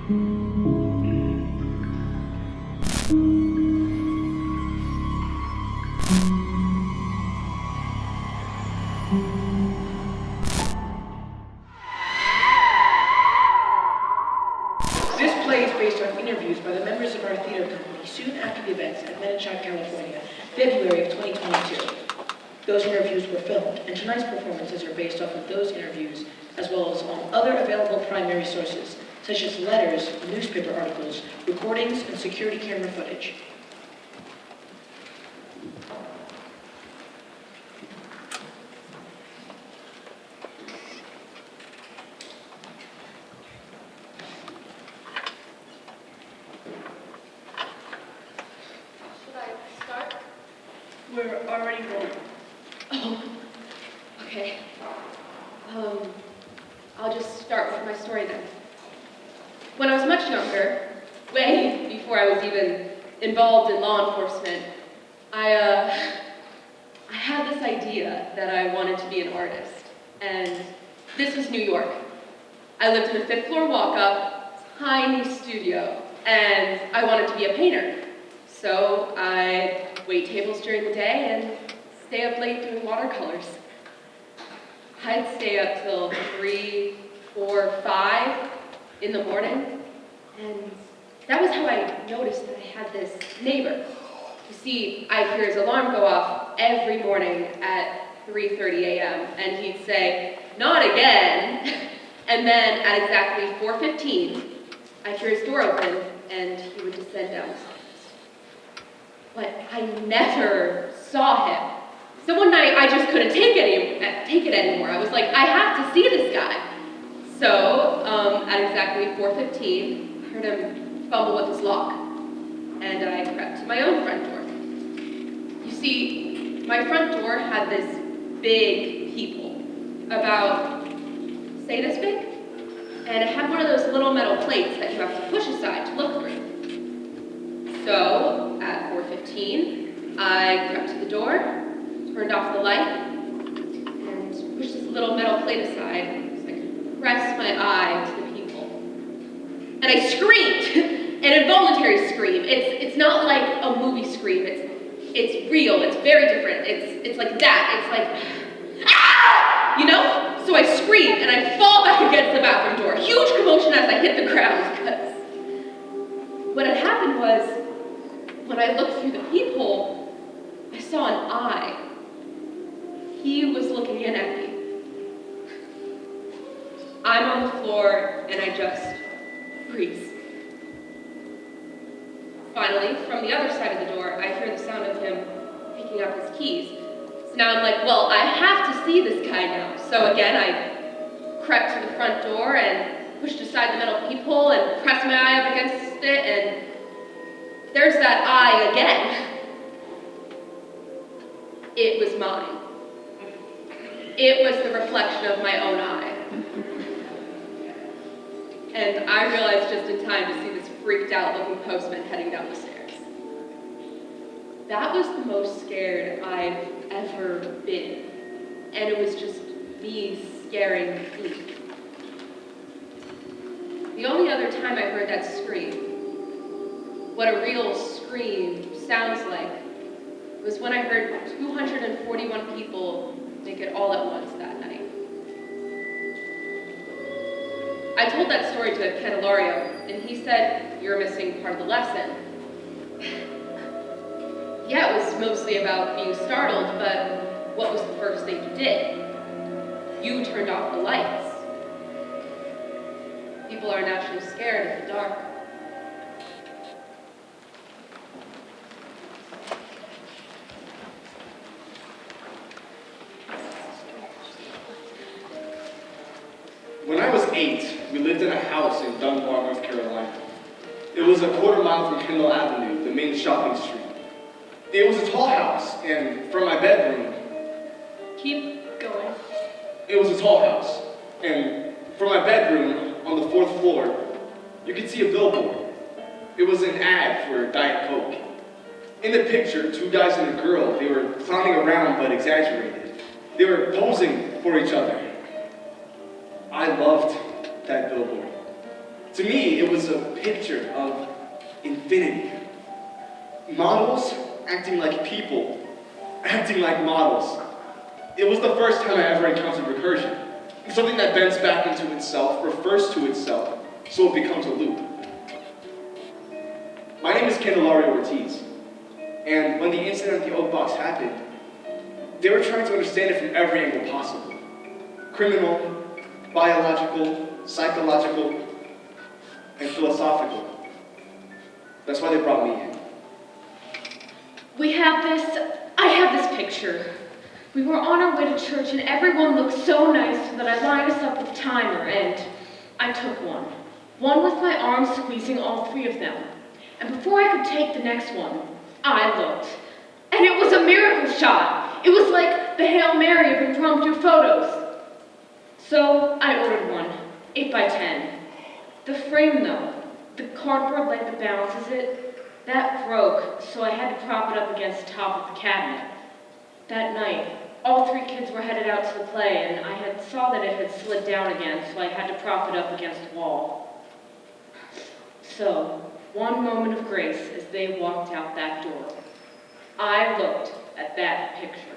This play is based on interviews by the members of our theater company soon after the events at Menachak, California, February of 2022. Those interviews were filmed, and tonight's performances are based off of those interviews, as well as on other available primary sources, such as letters, newspaper articles, recordings, and security camera footage. We're already rolling. Oh, okay. I'll just start with my story then. When I was much younger, way before I was even involved in law enforcement, I had this idea that I wanted to be an artist. And this was New York. I lived in a 5th floor walk-up, tiny studio, and I wanted to be a painter. So I'd wait tables during the day and stay up late doing watercolors. I'd stay up till 3, 4, 5 in the morning, and that was how I noticed that I had this neighbor. You see, I'd hear his alarm go off every morning at 3:30 a.m., and he'd say, "Not again!" And then at exactly 4:15, I'd hear his door open, and he would descend down the stairs. But I never saw him. So one night, I just couldn't take it anymore. I was like, I have to see this guy. So, at exactly 4:15, I heard him fumble with his lock, and I crept to my own front door. You see, my front door had this big peephole, about, say this big, and it had one of those little metal plates that you have to push aside to look through. So, at 4:15, I crept to the door, turned off the light, and pushed this little metal plate aside so I could press my eye to the peephole. And I screamed, an involuntary scream. It's not like a movie scream. It's real. It's very different. It's like that. It's like, ah! You know? So I scream and I fall back against the bathroom door. Huge commotion as I hit the ground because what had happened was, when I looked through the peephole, I saw an eye. He was looking in at me. I'm on the floor and I just freeze. Finally, from the other side of the door, I hear the sound of him picking up his keys. So now I'm like, well, I have to see this guy now. So again, I crept to the front door and pushed aside the metal peephole and pressed my eye up against it, and there's that eye again. It was mine. It was the reflection of my own eye. And I realized just in time to see this freaked out looking postman heading down the stairs. That was the most scared I've ever been. And it was just me scaring me. The only other time I heard that scream, what a real scream sounds like, was when I heard 241 people make it all at once that night. I told that story to Ken Ilario, and he said, "You're missing part of the lesson." Yeah, it was mostly about being startled, but what was the first thing you did? You turned off the lights. People are naturally scared of the dark. When I was 8, we lived in a house in Dunbar, North Carolina. It was a quarter-mile from Kendall Avenue, the main shopping street. It was a tall house, and from my bedroom... Keep going. It was a tall house, and from my bedroom, on the 4th floor, you could see a billboard. It was an ad for Diet Coke. In the picture, 2 guys and a girl, they were clowning around but exaggerated. They were posing for each other. I loved that billboard. To me, it was a picture of infinity. Models acting like people, acting like models. It was the first time I ever encountered recursion. Something that bends back into itself, refers to itself, so it becomes a loop. My name is Candelario Ortiz, and when the incident at the Oak Box happened, they were trying to understand it from every angle possible. Criminal, biological, psychological, and philosophical. That's why they brought me in. I have this picture. We were on our way to church and everyone looked so nice that I lined us up with a timer and I took one. One with my arms squeezing all three of them. And before I could take the next one, I looked. And it was a miracle shot. It was like the Hail Mary of impromptu photos. So I ordered one, 8 by 10. The frame though, the cardboard like that balances it, that broke, so I had to prop it up against the top of the cabinet. That night, all three kids were headed out to the play, and I saw that it had slid down again, so I had to prop it up against the wall. So, one moment of grace as they walked out that door. I looked at that picture.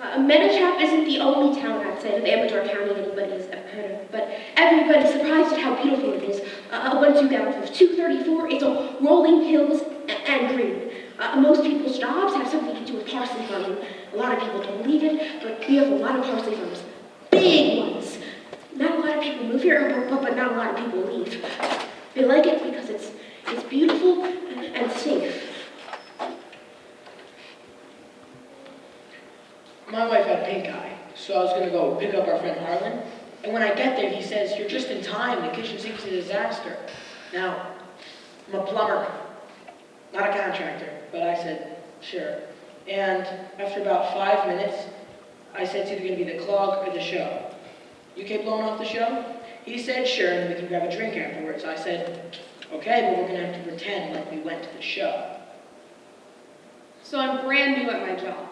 Menichap isn't the only town outside of Amador County anybody has ever heard of, but everybody's surprised at how beautiful it is. Once you get off of 234, it's all rolling hills and green. Most people's jobs have something to do with parsley farming. A lot of people don't believe it, but we have a lot of parsley farms. Big ones. Not a lot of people move here, but not a lot of people leave. They like it because it's beautiful and safe. My wife had pink eye, so I was gonna go pick up our friend Harlan. And when I get there, he says, "You're just in time, the kitchen sink's a disaster." Now, I'm a plumber, not a contractor, but I said, sure. And after about 5 minutes, I said it's either gonna be the clog or the show. UK blowing off the show? He said, sure, and we can grab a drink afterwards. I said, okay, but we're gonna have to pretend like we went to the show. So I'm brand new at my job.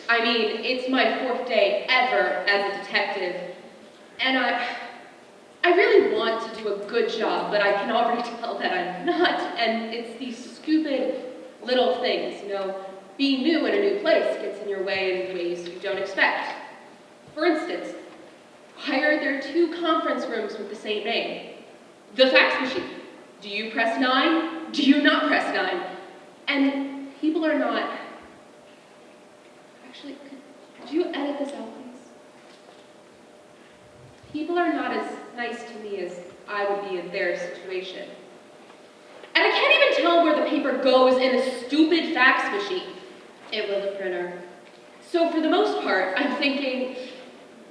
I mean, it's my 4th day ever as a detective. And I really want to do a good job, but I can already tell that I'm not. And it's these stupid little things, being new in a new place gets in your way in ways you don't expect. For instance, why are there 2 conference rooms with the same name? The fax machine. Do you press 9? Do you not press 9? And people are not... Actually, could you edit this out, please? People are not as nice to me as I would be in their situation. And I can't even tell where the paper goes in a stupid fax machine. It was a printer. So for the most part, I'm thinking,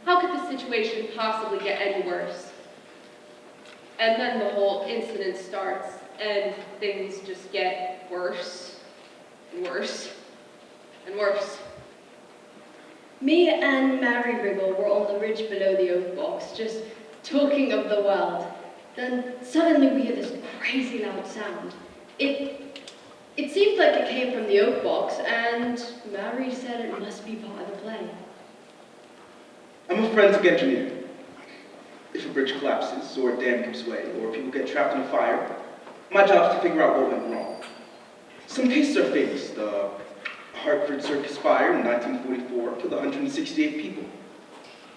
how could the situation possibly get any worse? And then the whole incident starts, and things just get worse, and worse, and worse. Me and Mary Riggle were on the ridge below the Oak Box, just talking of the world. Then suddenly we hear this crazy loud sound. It seemed like it came from the Oak Box, and Mary said it must be part of the play. I'm a forensic engineer. If a bridge collapses, or a dam gives way, or people get trapped in a fire, my job is to figure out what went wrong. Some cases are famous. The Hartford Circus Fire in 1944 killed 168 people.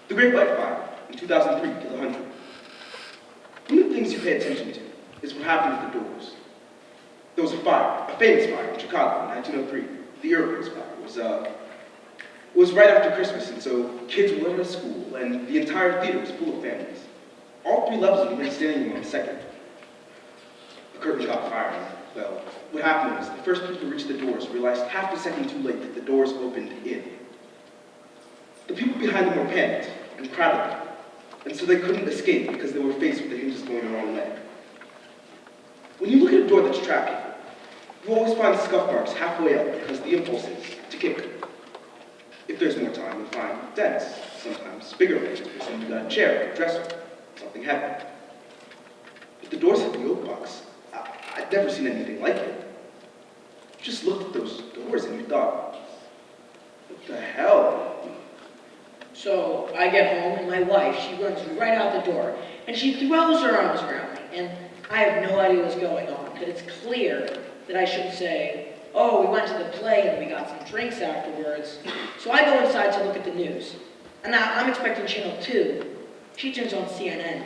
The Great White Fire in 2003 killed 100. One of the things you pay attention to is what happened with the doors. There was a fire, a famous fire in Chicago in 1903. The Iroquois Fire was right after Christmas, and so kids were let out of school, and the entire theater was full of families. All 3 levels of the main standing room on the second. The curtain caught fire, and, well, what happened was the first people to reach the doors realized half a second too late that the doors opened in. The people behind them were panicked and crowded them, and so they couldn't escape because they were faced with the hinges going the wrong way. When you look at a door that's trapped people, you always find scuff marks halfway up because the impulse is to kick them. If there's more time, you'll find dents, sometimes bigger ones, because then you got a chair or a dresser, something heavy. But the doors at the Oak Box, I'd never seen anything like it. You just looked at those doors and you thought, what the hell? So I get home, and my wife, she runs right out the door, and she throws her arms around me, and I have no idea what's going on, but it's clear that I shouldn't say, oh, we went to the play and we got some drinks afterwards. So I go inside to look at the news. And now I'm expecting Channel 2. She turns on CNN.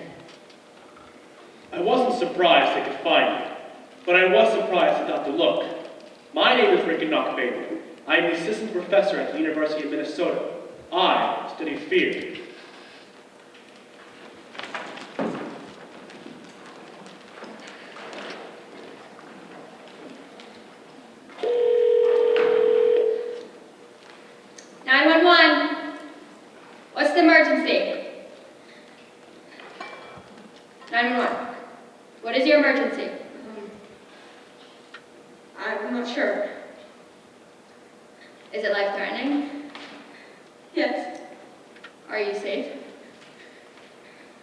I wasn't surprised they could find me, but I was surprised they got to look. My name is Rickon Knockbaby. I am the assistant professor at the University of Minnesota. I study fear. What's the emergency? 911. What is your emergency? I'm not sure. Is it life-threatening? Yes. Are you safe?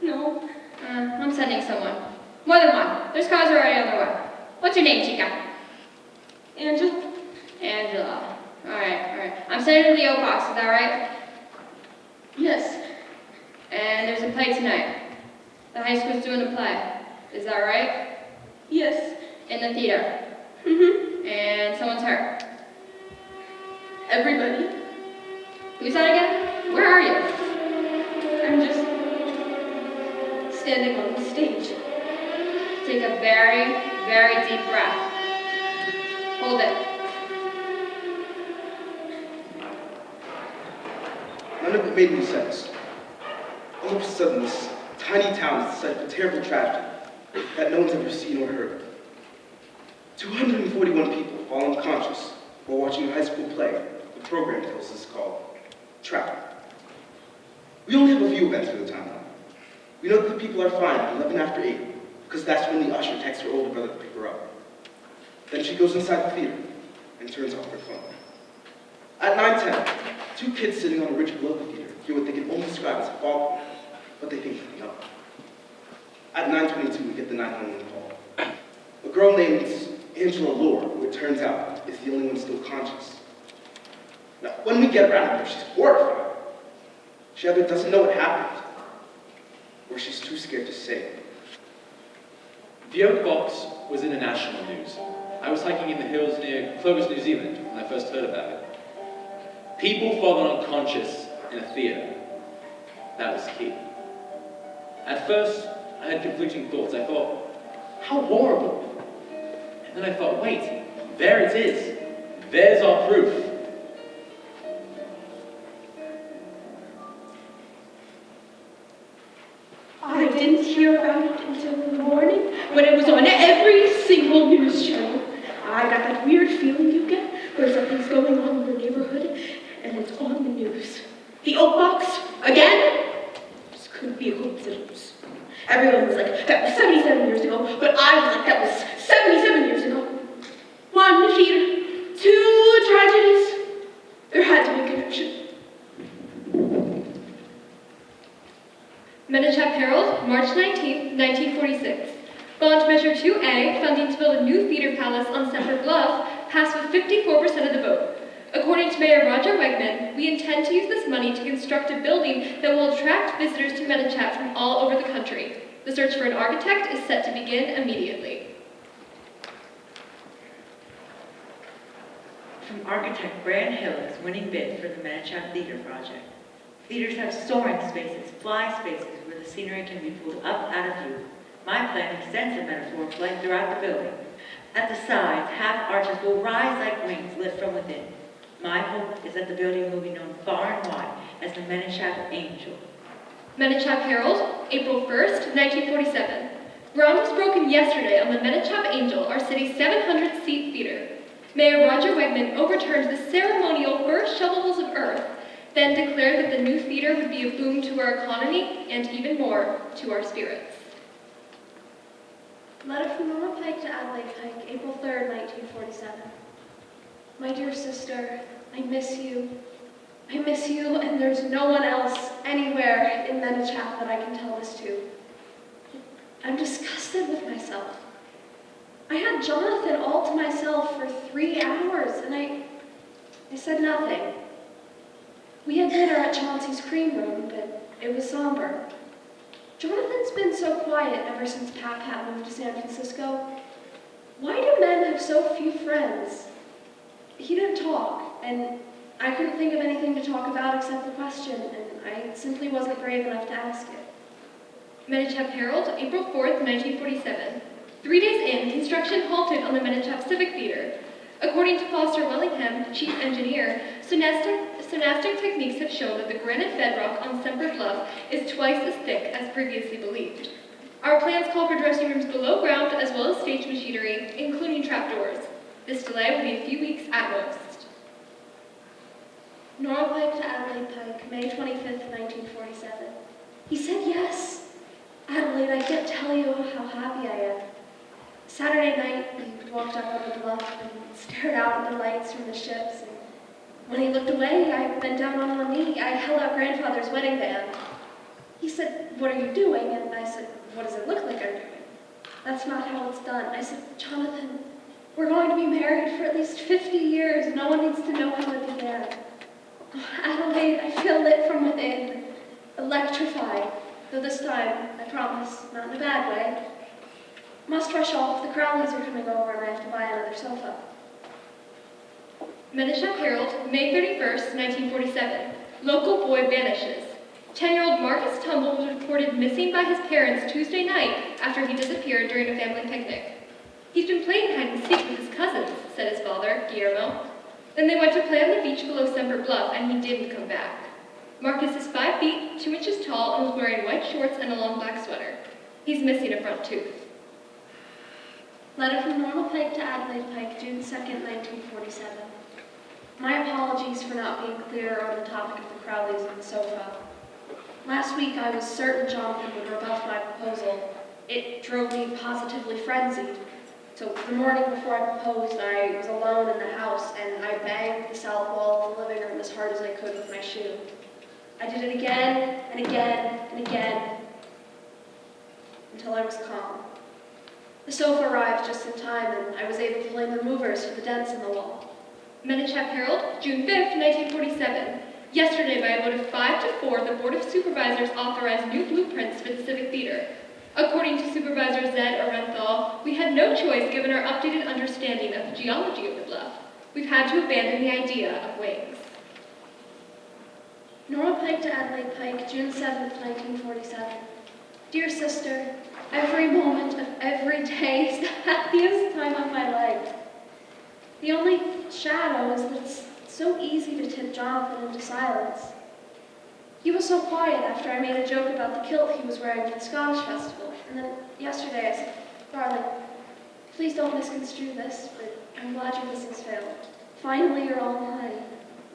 No. I'm sending someone. More than one. There's cars already on their way. What's your name, Chica? Angela? Angela. Alright. I'm sending to the Oak Box, is that right? Yes. And there's a play tonight. The high school's doing a play. Is that right? Yes. In the theater. Mm-hmm. And someone's hurt. Everybody. Who's that again? Where are you? I'm just standing on the stage. Take a very, very deep breath. Hold it. None of it made any sense. All of a sudden, this tiny town is the site of a terrible tragedy that no one's ever seen or heard of. 241 people fall unconscious while watching a high school play. The program tells us called Trap. We only have a few events for the timeline. We know that the people are fine at 11 after 8, because that's when the usher texts her older brother to pick her up. Then she goes inside the theater and turns off her phone. At 9:10, two kids sitting on a ridge below the theater hear what they can only describe as a fall, but they think nothing of it. At 9:22, we get the 911 call. A girl named Angela Lore, who it turns out is the only one still conscious. Now, when we get around to her, she's horrified. She either doesn't know what happened, or she's too scared to say. The Oak Box was in the national news. I was hiking in the hills near Clovis, New Zealand, when I first heard about it. People falling unconscious in a theater. That was key. At first, I had conflicting thoughts. I thought, how horrible. And then I thought, wait, there it is. There's our proof. I didn't hear about it until the morning when it was on every single news channel. I got that weird feeling you get where something's going on in the neighborhood and it's on the news. The Oak Box, again? This couldn't be a coincidence. Everyone was like, that was 77 years ago, but I was like, that was 77 years ago. One theater, two tragedies. There had to be a connection. Minichap Herald, March 19, 1946. Bond Measure 2A, funding to build a new theater palace on Semper Bluff, passed with 54% of the vote. According to Mayor Roger Wegman, we intend to use this money to construct a building that will attract visitors to Minichap from all over the country. The search for an architect is set to begin immediately. From architect Brand Hillis, winning bid for the Minichap Theater project. Theaters have soaring spaces, fly spaces, where the scenery can be pulled up out of view. My plan extends the metaphor of flight throughout the building. At the sides, half arches will rise like wings lit from within. My hope is that the building will be known far and wide as the Minichap Angel. Minichap Herald, April 1st, 1947. Ground was broken yesterday on the Minichap Angel, our city's 700-seat theater. Mayor Roger Wegman overturned the ceremonial first shovels of earth, then declared that the new theater would be a boom to our economy and even more to our spirits. Letter from Mama Pike to Adelaide Pike, April 3rd, 1947. My dear sister, I miss you. I miss you, and there's no one else anywhere in Minichap that I can tell this to. I'm disgusted with myself. I had Jonathan all to myself for 3 hours, and I said nothing. We had dinner at Chauncey's cream room, but it was somber. Jonathan's been so quiet ever since Pat moved to San Francisco. Why do men have so few friends? He didn't talk, and I couldn't think of anything to talk about except the question, and I simply wasn't brave enough to ask it. Minichap Herald, April 4th, 1947. 3 days in, construction halted on the Minichap Civic Theater. According to Foster Wellingham, chief engineer, sonastic techniques have shown that the granite bedrock on Semper Bluff is twice as thick as previously believed. Our plans call for dressing rooms below ground as well as stage machinery, including trapdoors. This delay will be a few weeks at most. Nora Pike to Adelaide Pike, May 25th, 1947. He said yes. Adelaide, I can't tell you how happy I am. Saturday night, we walked up on the bluff and stared out at the lights from the ships. And when he looked away, I bent down on one knee. I held out grandfather's wedding band. He said, "What are you doing?" And I said, "What does it look like I'm doing?" "That's not how it's done." I said, "Jonathan, we're going to be married for at least 50 years. No one needs to know how it began." Adelaide, I feel lit from within, electrified, though this time, I promise, not in a bad way. Must rush off, the Crowleys are coming over and I have to buy another sofa. Minichap Herald, May 31st, 1947. Local boy vanishes. 10-year-old Marcus Tumble was reported missing by his parents Tuesday night after he disappeared during a family picnic. "He's been playing hide and seek with his cousins," said his father, Guillermo. Then they went to play on the beach below Semper Bluff and he didn't come back. Marcus is 5 feet, 2 inches tall and was wearing white shorts and a long black sweater. He's missing a front tooth. Letter from Norma Pike to Adelaide Pike, June 2nd, 1947. My apologies for not being clearer on the topic of the Crowleys and the sofa. Last week I was certain Jonathan would rebuff my proposal. It drove me positively frenzied. So the morning before I proposed, I was alone in the house and I banged the south wall of the living room as hard as I could with my shoe. I did it again and again and again until I was calm. The sofa arrived just in time and I was able to blame the movers for the dents in the wall. Minichap Herald, June 5th, 1947. Yesterday, by a vote of 5 to 4, the Board of Supervisors authorized new blueprints for the Civic Theater. According to Supervisor Zed Orenthal, we had no choice given our updated understanding of the geology of the bluff. We've had to abandon the idea of wings. Nora Pike to Adelaide Pike, June 7th, 1947. Dear sister, every moment of every day is the happiest time of my life. The only shadow is that it's so easy to tip Jonathan into silence. He was so quiet after I made a joke about the kilt he was wearing for the Scottish Festival. And then yesterday I said, "Darling, please don't misconstrue this, but I'm glad your business failed. Finally, you're all mine."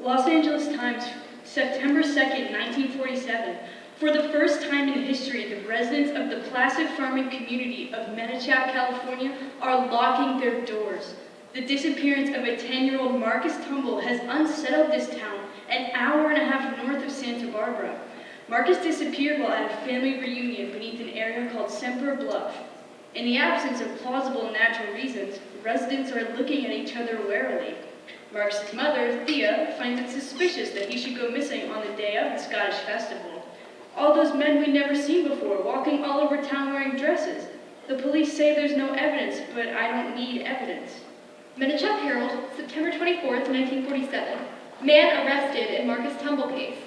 Los Angeles Times, September 2nd, 1947. For the first time in history, the residents of the placid farming community of Minichap, California are locking their doors. The disappearance of a 10-year-old Marcus Tumble has unsettled this town, an hour and a half north of Santa Barbara. Marcus disappeared while at a family reunion beneath an area called Semper Bluff. In the absence of plausible and natural reasons, residents are looking at each other warily. Marcus's mother, Thea, finds it suspicious that he should go missing on the day of the Scottish Festival. All those men we'd never seen before, walking all over town wearing dresses. The police say there's no evidence, but I don't need evidence. Minichap Herald, September 24th, 1947. Man arrested in Marcus Tumble case.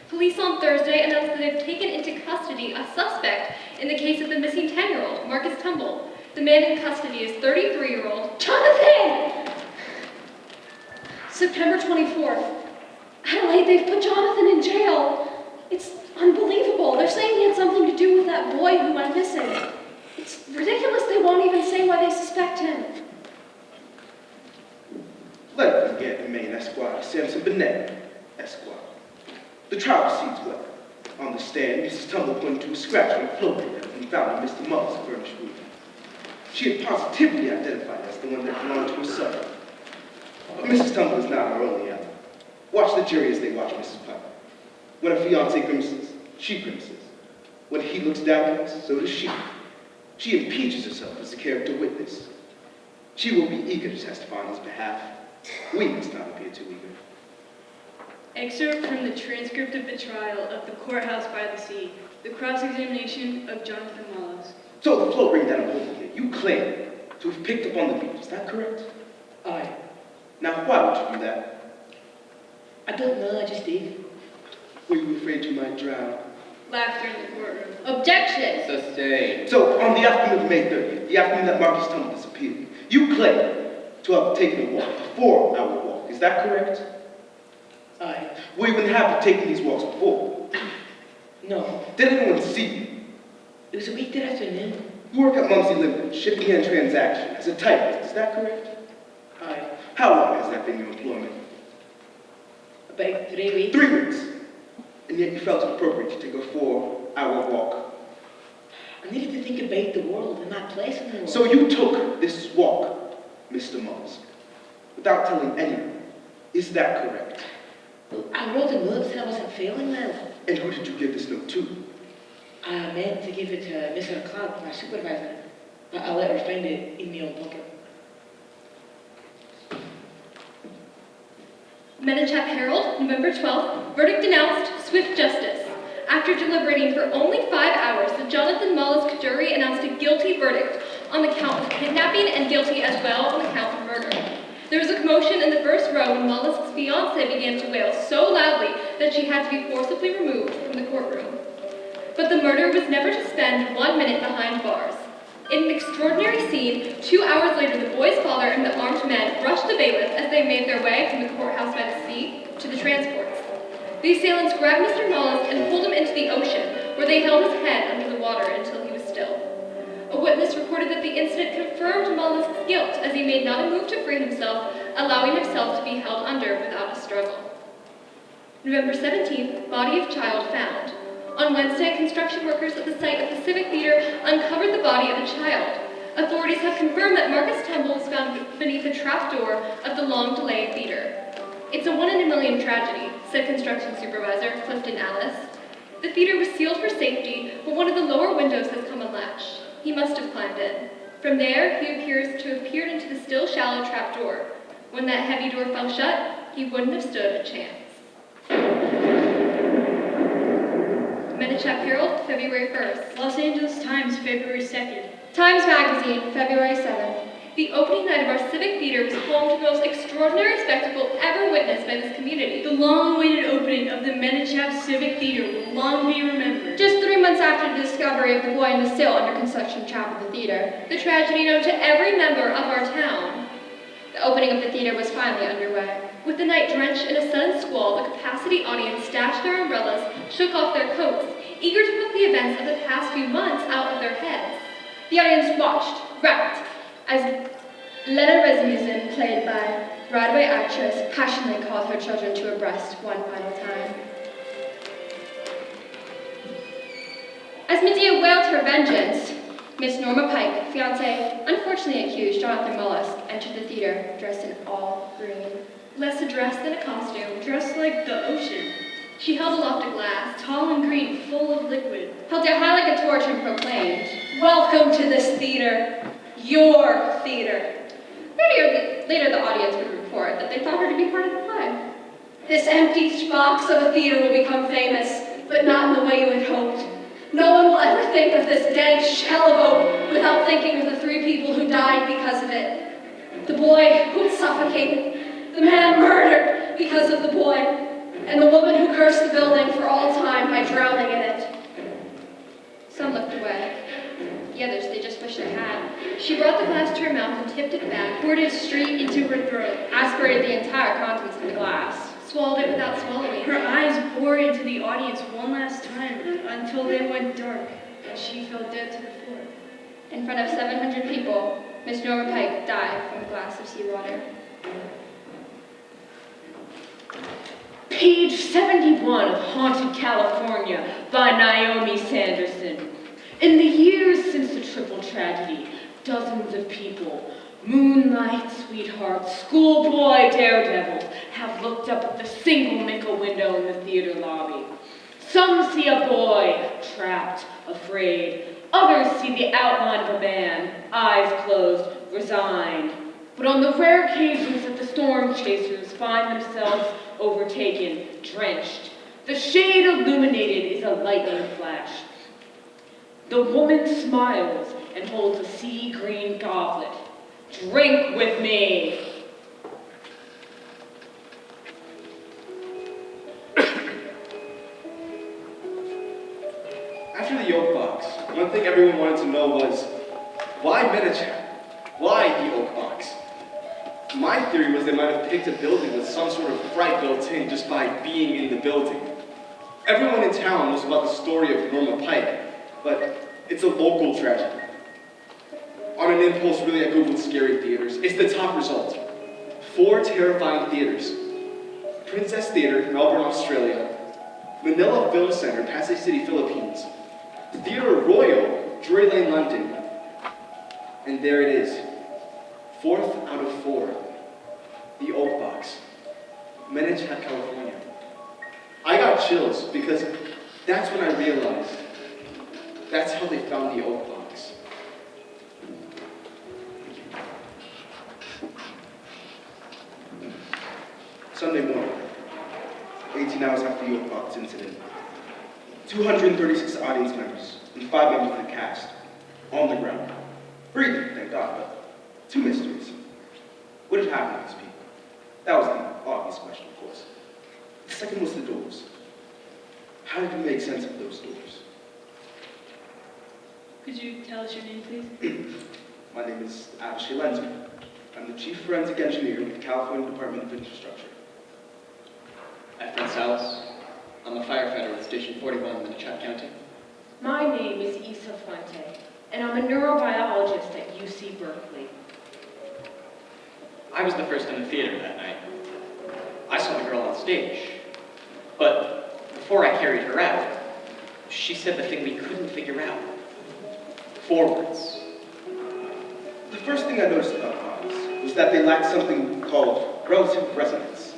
Police on Thursday announced that they've taken into custody a suspect in the case of the missing 10-year-old, Marcus Tumble. The man in custody is 33-year-old Jonathan! September 24th. Adelaide, they've put Jonathan in jail. It's unbelievable. They're saying he had something to do with that boy who went missing. It's ridiculous they won't even say why they suspect him. Letter from Gavin Maine, Esquire, Samson Burnett, Esquire. The trial proceeds well. On the stand, Mrs. Tumble pointed to a scratch on the floor and found in Mr. Mull's furnished room. She had positively identified as the one that belonged to her son. But Mrs. Tumble is not our only ally. Watch the jury as they watch Mrs. Piper. When a fiancé grimaces, she grimaces. When he looks down at us, so does she. She impeaches herself as a character witness. She will be eager to testify on his behalf. We must not appear too eager. Excerpt from the transcript of the trial of the courthouse by the sea, the cross-examination of Jonathan Wallace. So the float ring down over here, you claim to have picked up on the beach, is that correct? Aye. Now, why would you do that? I don't know, I just did. Were you afraid you might drown? Laughter in the courtroom. Objection! Sustained. So, on the afternoon of May 30th, the afternoon that Marcus Tumble disappeared, you claim to have taken a walk, a 4-hour walk, is that correct? Aye. Were you in the habit of taking these walks before? No. Did anyone see you? It was a weekday afternoon. You work at Mumsy Limited, shipping and transaction, as a typist, is that correct? Aye. How long has that been your employment? About 3 weeks. 3 weeks. And yet you felt it appropriate to take a 4-hour walk. I needed to think about the world and my place in the world. So you took this walk, Mr. Mullins, without telling anyone. Is that correct? Well, I wrote a note that I wasn't failing now. And who did you give this note to? I meant to give it to Mr. Clark, my supervisor, but I let her find it in my own pocket. Menichap Herald, November 12th, verdict announced, swift justice. After deliberating for only 5 hours, the Jonathan Wallace jury announced a guilty verdict on the count of kidnapping and guilty as well on the count of murder. There was a commotion in the first row when Wallace's fiancée began to wail so loudly that she had to be forcibly removed from the courtroom. But the murderer was never to spend 1 minute behind bars. In an extraordinary scene, 2 hours later, the boy's father and the armed men rushed the bailiff as they made their way from the courthouse by the sea to the transports. The assailants grabbed Mr. Wallace and pulled him into the ocean, where they held his head under the water until he was still. A witness reported that the incident confirmed Wallace's guilt, as he made not a move to free himself, allowing himself to be held under without a struggle. November 17th, body of child found. On Wednesday, construction workers at the site of the Civic Theater uncovered the body of a child. Authorities have confirmed that Marcus Tumble was found beneath the trapdoor of the long-delayed theater. It's a 1 in a million tragedy, said construction supervisor Clifton Alice. The theater was sealed for safety, but one of the lower windows has come unlatched. He must have climbed in. From there, he appears to have peered into the still shallow trapdoor. When that heavy door fell shut, he wouldn't have stood a chance. Menichap Herald, February 1st. Los Angeles Times, February 2nd. Times Magazine, February 7th. The opening night of our Civic Theater was home to the most extraordinary spectacle ever witnessed by this community. The long-awaited opening of the Menichap Civic Theater will long be remembered. Just 3 months after the discovery of the boy in the still under construction trap of the theater, the tragedy known to every member of our town. The opening of the theater was finally underway. With the night drenched in a sudden squall, the capacity audience stashed their umbrellas, shook off their coats, eager to put the events of the past few months out of their heads. The audience watched, rapt, as Lena Rasmussen, played by Broadway actress, passionately called her children to her breast one final time. As Medea wailed her vengeance, Miss Norma Pike, fiancé, unfortunately accused Jonathan Wallace, entered the theater dressed in all green. Less a dress than a costume. Dressed like the ocean, She held aloft a glass, tall and green, full of liquid. held it high like a torch, and proclaimed, Welcome to this theater, your theater. Later the audience would report that they thought her to be part of the play. This empty box of a theater will become famous, but not in the way you had hoped. No one will ever think of this dank shell of hope without thinking of the 3 people who died because of it. The boy who was suffocated, the man murdered because of the boy, and the woman who cursed the building for all time by drowning in it. Some looked away. The others, they just wished they had. She brought the glass to her mouth and tipped it back, Poured it straight into her throat. aspirated the entire contents of the glass, swallowed it without swallowing. Her eyes bored into the audience one last time until they went dark, and she fell dead to the floor. In front of 700 people, Miss Norma Pike died from a glass of seawater. Page 71 of Haunted California by Naomi Sanderson. In the years since the triple tragedy, dozens of people, moonlight sweethearts, schoolboy daredevils, have looked up at the single nickel window in the theater lobby. Some see a boy, trapped, afraid. Others see the outline of a man, eyes closed, resigned. But on the rare occasions that the storm chasers find themselves overtaken, drenched, the shade illuminated is a lightning flash. The woman smiles and holds a sea green goblet. Drink with me. After the oak box, one thing everyone wanted to know was, why Minichap? Why the oak box? My theory was they might have picked a building with some sort of fright built in just by being in the building. Everyone in town knows about the story of Norma Pike, but it's a local tragedy. On an impulse, really, I googled scary theaters. It's the top result. 4 terrifying theaters. Princess Theatre, Melbourne, Australia. Manila Film Center, Pasay City, Philippines. Theatre Royal, Drury Lane, London. And there it is. 4th out of 4. The Oak Box. Minichap, California. I got chills because that's when I realized that's how they found the Oak Box. Sunday morning, 18 hours after the Oak Box incident, 236 audience members and 5 members of the cast on the ground. Breathing, thank God, but 2 mysteries. What had happened to these people? That was the obvious question, of course. The second was the doors. How did we make sense of those doors? Could you tell us your name, please? My name is Avishai Lensman. I'm the Chief Forensic Engineer with the California Department of Infrastructure. Efren Salas. I'm a firefighter with Station 41 in Minichap County. My name is Isa Fuente, and I'm a neurobiologist at UC Berkeley. I was the first in the theater that night. I saw the girl on stage. But before I carried her out, she said the thing we couldn't figure out. Forwards. The first thing I noticed about bodies was that they lacked something called relative resonance.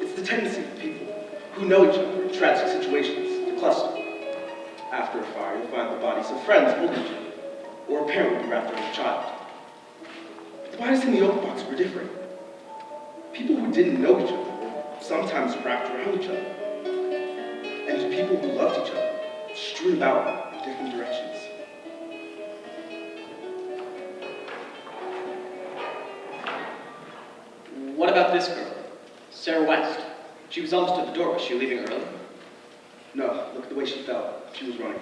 It's the tendency of people who know each other in tragic situations to cluster. After a fire, you'll find the bodies of friends holding each other, or a parent would wrap their own child. But the bodies in the Oak Box were different. People who didn't know each other were sometimes wrapped around each other. And people who loved each other strewn about in different directions. What about this girl? Sarah West. She was almost at the door. Was she leaving early? No, look at the way she fell. She was running.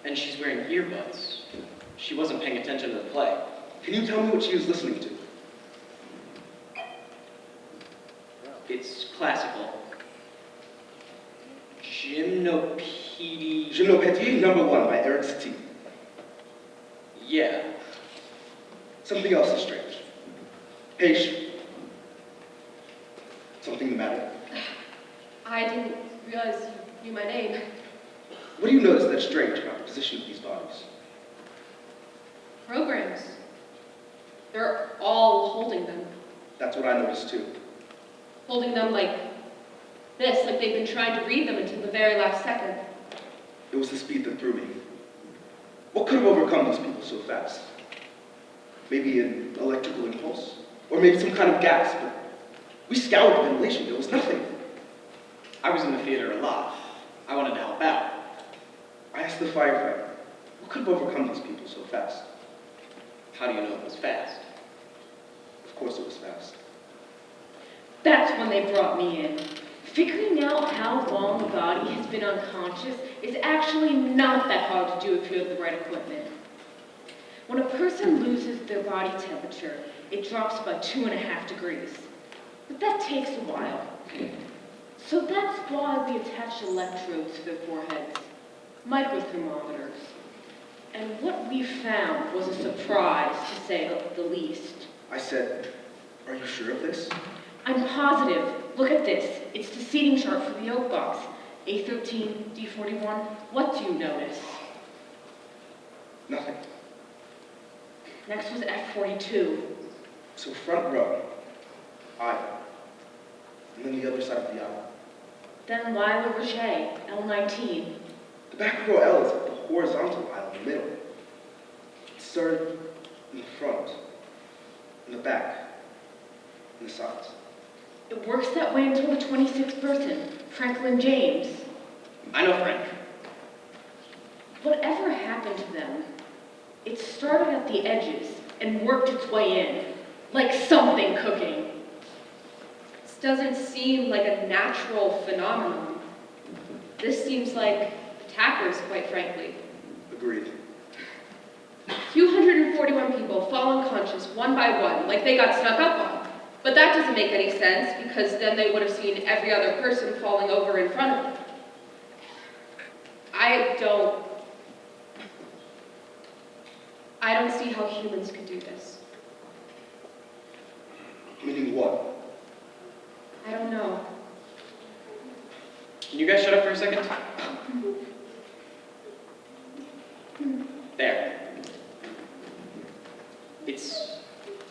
And she's wearing earbuds. She wasn't paying attention to the play. Can you tell me what she was listening to? It's classical. Gymnopédie. Gymnopédie No. 1 by Eric Satie. Yeah. Something else is strange. Paige. Something the matter? I didn't realize you knew my name. What do you notice that's strange about the position of these bodies? Programs. They're all holding them. That's what I noticed too. Holding them like this, like they've been trying to read them until the very last second. It was the speed that threw me. What could have overcome these people so fast? Maybe an electrical impulse? Or maybe some kind of gas, but we scoured the ventilation, there was nothing. I was in the theater a lot. I wanted to help out. I asked the firefighter, what could have overcome these people so fast? How do you know it was fast? Of course it was fast. That's when they brought me in. Figuring out how long a body has been unconscious is actually not that hard to do if you have the right equipment. When a person loses their body temperature, it drops by 2.5 degrees. But that takes a while. So that's why we attach electrodes to their foreheads, microthermometers. And what we found was a surprise, to say the least. I said, are you sure of this? I'm positive. Look at this. It's the seating chart for the Oak Box. A13, D41. What do you notice? Nothing. Next was F42. So front row, aisle, and then the other side of the aisle. Then Lila Roget, L19. The back row L is at the horizontal aisle in the middle. It started in the front. in the back, in the sides. It works that way until the 26th person, Franklin James. I know Frank. Whatever happened to them, it started at the edges and worked its way in, like something cooking. This doesn't seem like a natural phenomenon. This seems like attackers, quite frankly. Agreed. 241 people fall unconscious one by one, like they got snuck up on. But that doesn't make any sense, because then they would have seen every other person falling over in front of them. I don't see how humans could do this. Meaning what? I don't know. Can you guys shut up for a second? There. It's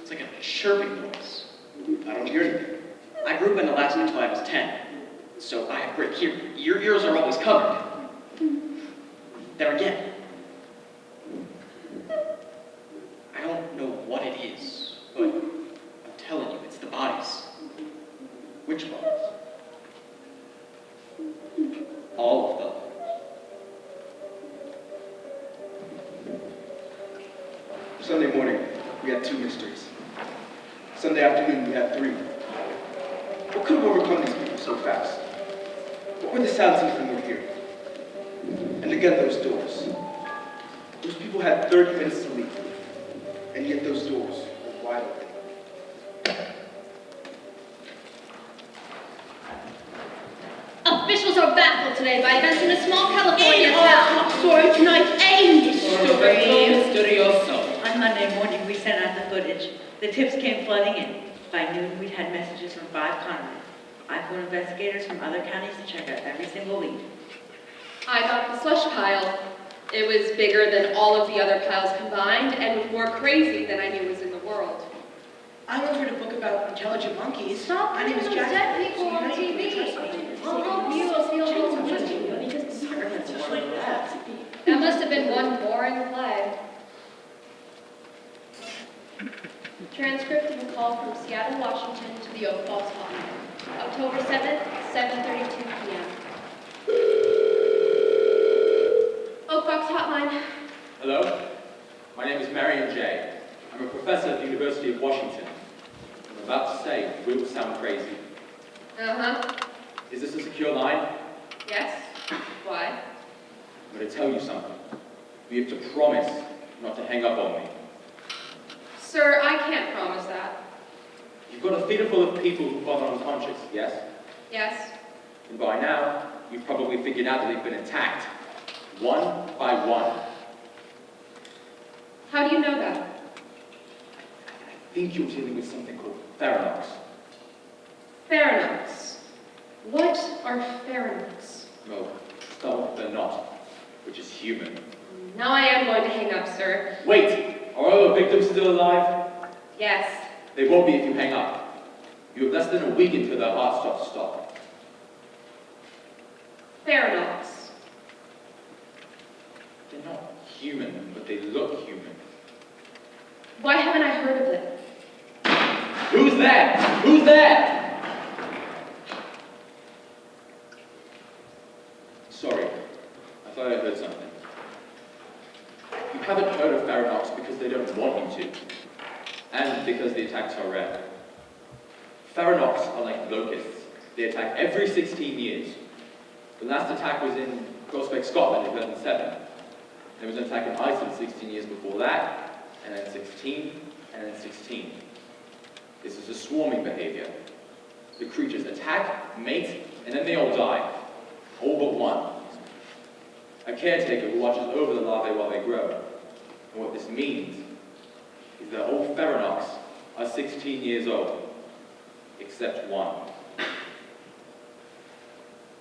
like a chirping noise. I don't hear anything. I grew up in Alaska until I was 10, so I have great hearing. Your ears are always covered. There again. I don't know what it is, but I'm telling you, it's the bodies. Which bodies? All of them. Sunday morning, we had 2 mysteries. Sunday afternoon, we had 3. What could have overcome these people so fast? What were the sounds anything would hear? And again, those doors. Those people had 30 minutes to leave, and yet those doors were wide open. Officials are baffled today by events in a small California town. Story tonight, a mystery. On Monday morning, we sent out the footage. The tips came flooding in. By noon, we'd had messages from 5 continents. I phoned investigators from other counties to check out every single lead. I got the slush pile. It was bigger than all of the other piles combined, and more crazy than I knew was in the world. I wrote a book about intelligent monkeys. Stop My name is putting those Jack. dead people on TV. That must have been one boring play. Transcript of a call from Seattle, Washington to the Oak Falls hotline. October 7th, 7:32 p.m. Oak Fox hotline. Hello? My name is Marion J. I'm a professor at the University of Washington. What I'm about to say will sound crazy. Uh-huh. Is this a secure line? Yes. Why? I'm going to tell you something. You have to promise not to hang up on me. Sir, I can't promise that. You've got a theater full of people who've fallen unconscious, yes? Yes. And by now, you've probably figured out that they've been attacked, one by one. How do you know that? I think you're dealing with something called Theranox. Theranox. What are Theranox? No, start with the not, which is human. Now I am going to hang up, sir. Wait! Are all the victims still alive? Yes. They won't be if you hang up. You have less than a week until their heart starts to stop. Theranox. They're not human, but they look human. Why haven't I heard of it? Who's there? Who's there? Sorry, I thought I heard something. You haven't heard of Theranox because they don't want you to, and because the attacks are rare. Theranox are like locusts. They attack every 16 years. The last attack was in Prospect, Scotland in 2007. There was an attack in Iceland 16 years before that, and then 16, and then 16. This is a swarming behavior. The creatures attack, mate, and then they all die. All but one. A caretaker who watches over the larvae while they grow. And what this means is that all Theranox are 16 years old, except one.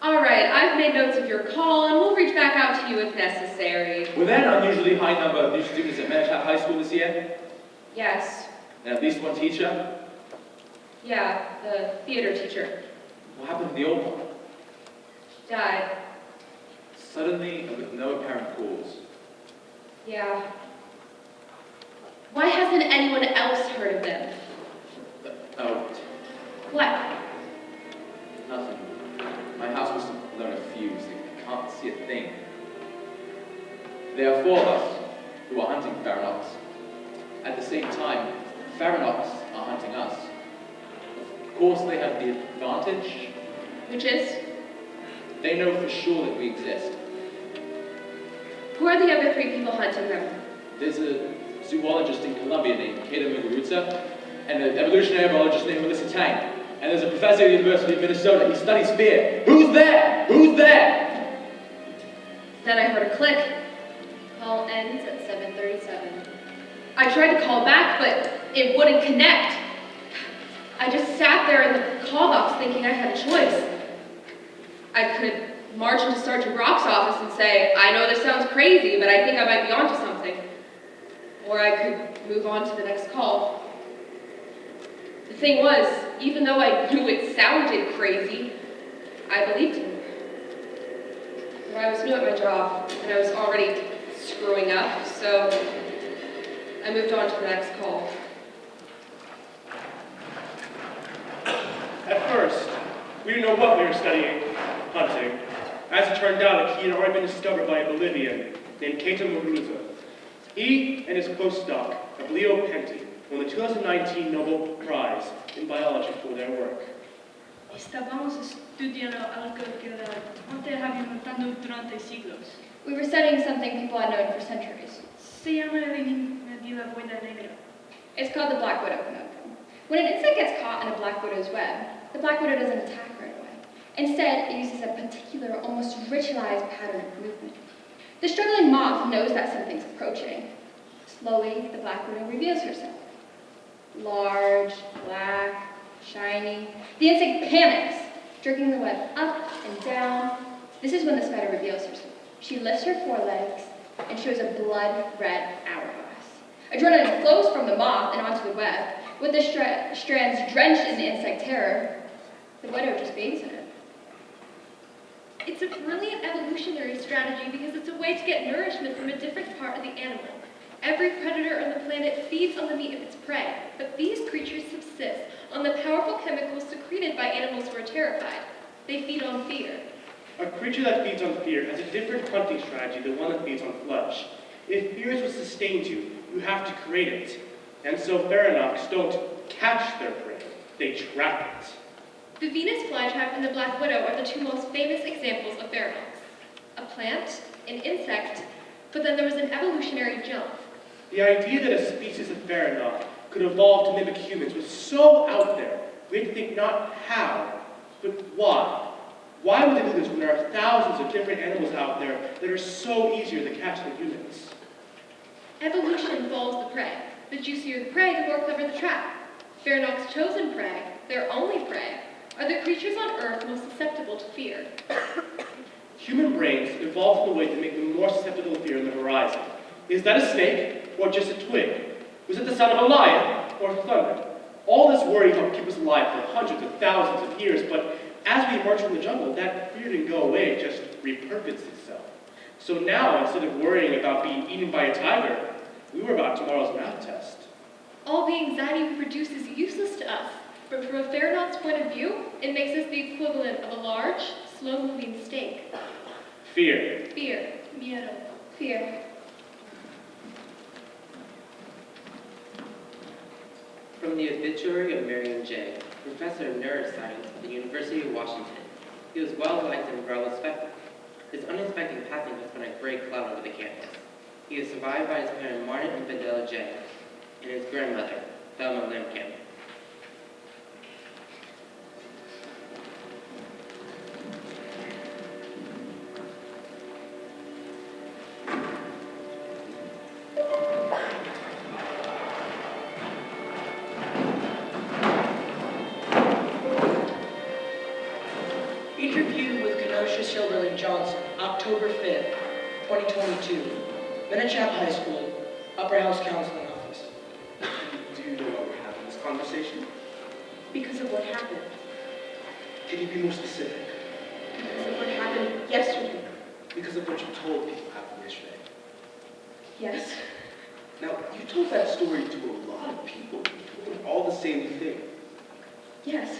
All right, I've made notes of your call, and we'll reach back out to you if necessary. Were there an unusually high number of new students at Manitowoc High School this year? Yes. And at least one teacher? Yeah, the theater teacher. What happened to the old one? Died. Suddenly, and with no apparent cause. Yeah. Why hasn't anyone else heard of them? What? Nothing. My house was blown a fuse. I can't see a thing. There are 4 of us who are hunting Faranox. At the same time, Faranox are hunting us. Of course, they have the advantage. Which is? They know for sure that we exist. Who are the other 3 people hunting them? There's a zoologist in Colombia named Keita Muguruza, and an evolutionary biologist named Melissa Tang. And there's a professor at the University of Minnesota. He studies fear. Who's there? Who's there? Then I heard a click. Call ends at 7:37. I tried to call back, but it wouldn't connect. I just sat there in the call box thinking I had a choice. I could march into Sergeant Brock's office and say, I know this sounds crazy, but I think I might be onto something. Or I could move on to the next call. The thing was, even though I knew it sounded crazy, I believed him. But I was new at my job, and I was already screwing up, so I moved on to the next call. At first, we didn't know what we were studying, hunting. As it turned out, he had already been discovered by a Bolivian named Keita Muguruza. He and his postdoc, Ablio Penti, won the 2019 Nobel Prize in Biology for their work. Estábamos estudiando algo que la gente había notado durante siglos. We were studying something people had known for centuries. Se llama el enigma de la Buena Negra. It's called the black widow conundrum. When an insect gets caught in a black widow's web, the black widow doesn't attack right away. Instead, it uses a particular, almost ritualized pattern of movement. The struggling moth knows that something's approaching. Slowly, the black widow reveals herself. Large, black, shiny. The insect panics, jerking the web up and down. This is when the spider reveals herself. She lifts her forelegs and shows a blood-red hourglass. Adrenaline flows from the moth and onto the web. With the strands drenched in the insect terror, the widow just bathes in it. It's a brilliant evolutionary strategy because it's a way to get nourishment from a different part of the animal. Every predator on the planet feeds on the meat of its prey, but these creatures subsist on the powerful chemicals secreted by animals who are terrified. They feed on fear. A creature that feeds on fear has a different hunting strategy than one that feeds on flesh. If fear is what sustains you, you have to create it. And so Faranox don't catch their prey, they trap it. The Venus flytrap and the black widow are the 2 most famous examples of Faranox. A plant, an insect, but then there was an evolutionary jump. The idea that a species of Faranox could evolve to mimic humans was so out there, we had to think not how, but why. Why would they do this when there are thousands of different animals out there that are so easier to catch than humans? Evolution follows the prey. The juicier the prey, the more clever the trap. Faranox's chosen prey, their only prey, are the creatures on Earth most susceptible to fear. Human brains evolved in a way to make them more susceptible to fear on the horizon. Is that a snake or just a twig? Was it the sound of a lion or thunder? All this worry helped keep us alive for hundreds of thousands of years, but as we emerged from the jungle, that fear didn't go away, it just repurposed itself. So now, instead of worrying about being eaten by a tiger, we were about tomorrow's math test. All the anxiety we produce is useless to us, but from a Faranox point of view, it makes us the equivalent of a large, slow-moving steak. Fear. Fear. Miedo. Fear. From the obituary of Marion J., professor of neuroscience at the University of Washington. He was well-liked and well-respected. His unexpected passing has been a great cloud over the campus. He is survived by his parents Martin and Fidela J., and his grandmother, Thelma Limkamp. Interview with Kenosha Silverling Johnson, October 5th, 2022. Minichap High School, Upper House Counseling Office. Do you know why we're having this conversation? Because of what happened. Can you be more specific? Because of what happened yesterday. Because of what you told people happened yesterday. Yes. Now, you told that story to a lot of people. You told them all the same thing. Yes.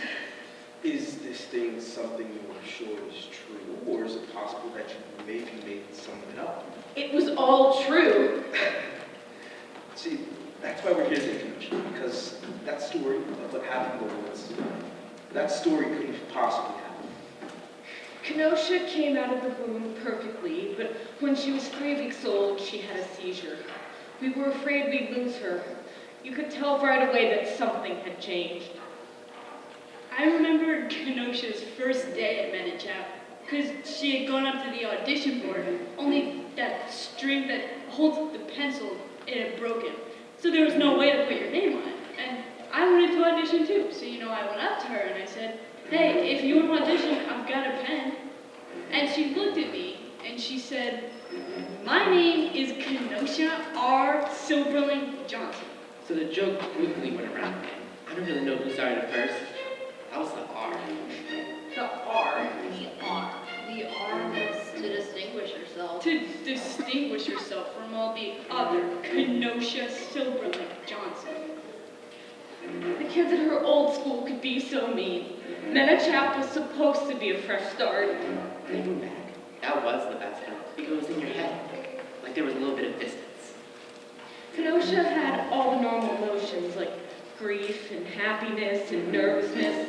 Is this thing something you're sure is true, or is it possible that you maybe made some of it up? It was all true. See, that's why we're here today, because that story of what happened in the woods, that story couldn't have possibly happened. Kenosha came out of the womb perfectly, but when she was 3 weeks old, she had a seizure. We were afraid we'd lose her. You could tell right away that something had changed. I remember Kenosha's first day at Medichap, because she had gone up to the audition board, only that string that holds the pencil, it had broken. So there was no way to put your name on it. And I wanted to audition too, so I went up to her and I said, "Hey, if you want to audition, I've got a pen." And she looked at me and she said, "My name is Kenosha R. Silberling Johnson." So the joke quickly went around. I don't really know who started first. That was the R. The R. The R. The R was to distinguish herself. To distinguish herself from all the other Kenosha Silberling Johnson. The kids at her old school could be so mean. Medichap was supposed to be a fresh start. Thinking back, that was the best one, because it was in your head. Like there was a little bit of distance. Kenosha had all the normal emotions like grief and happiness and nervousness,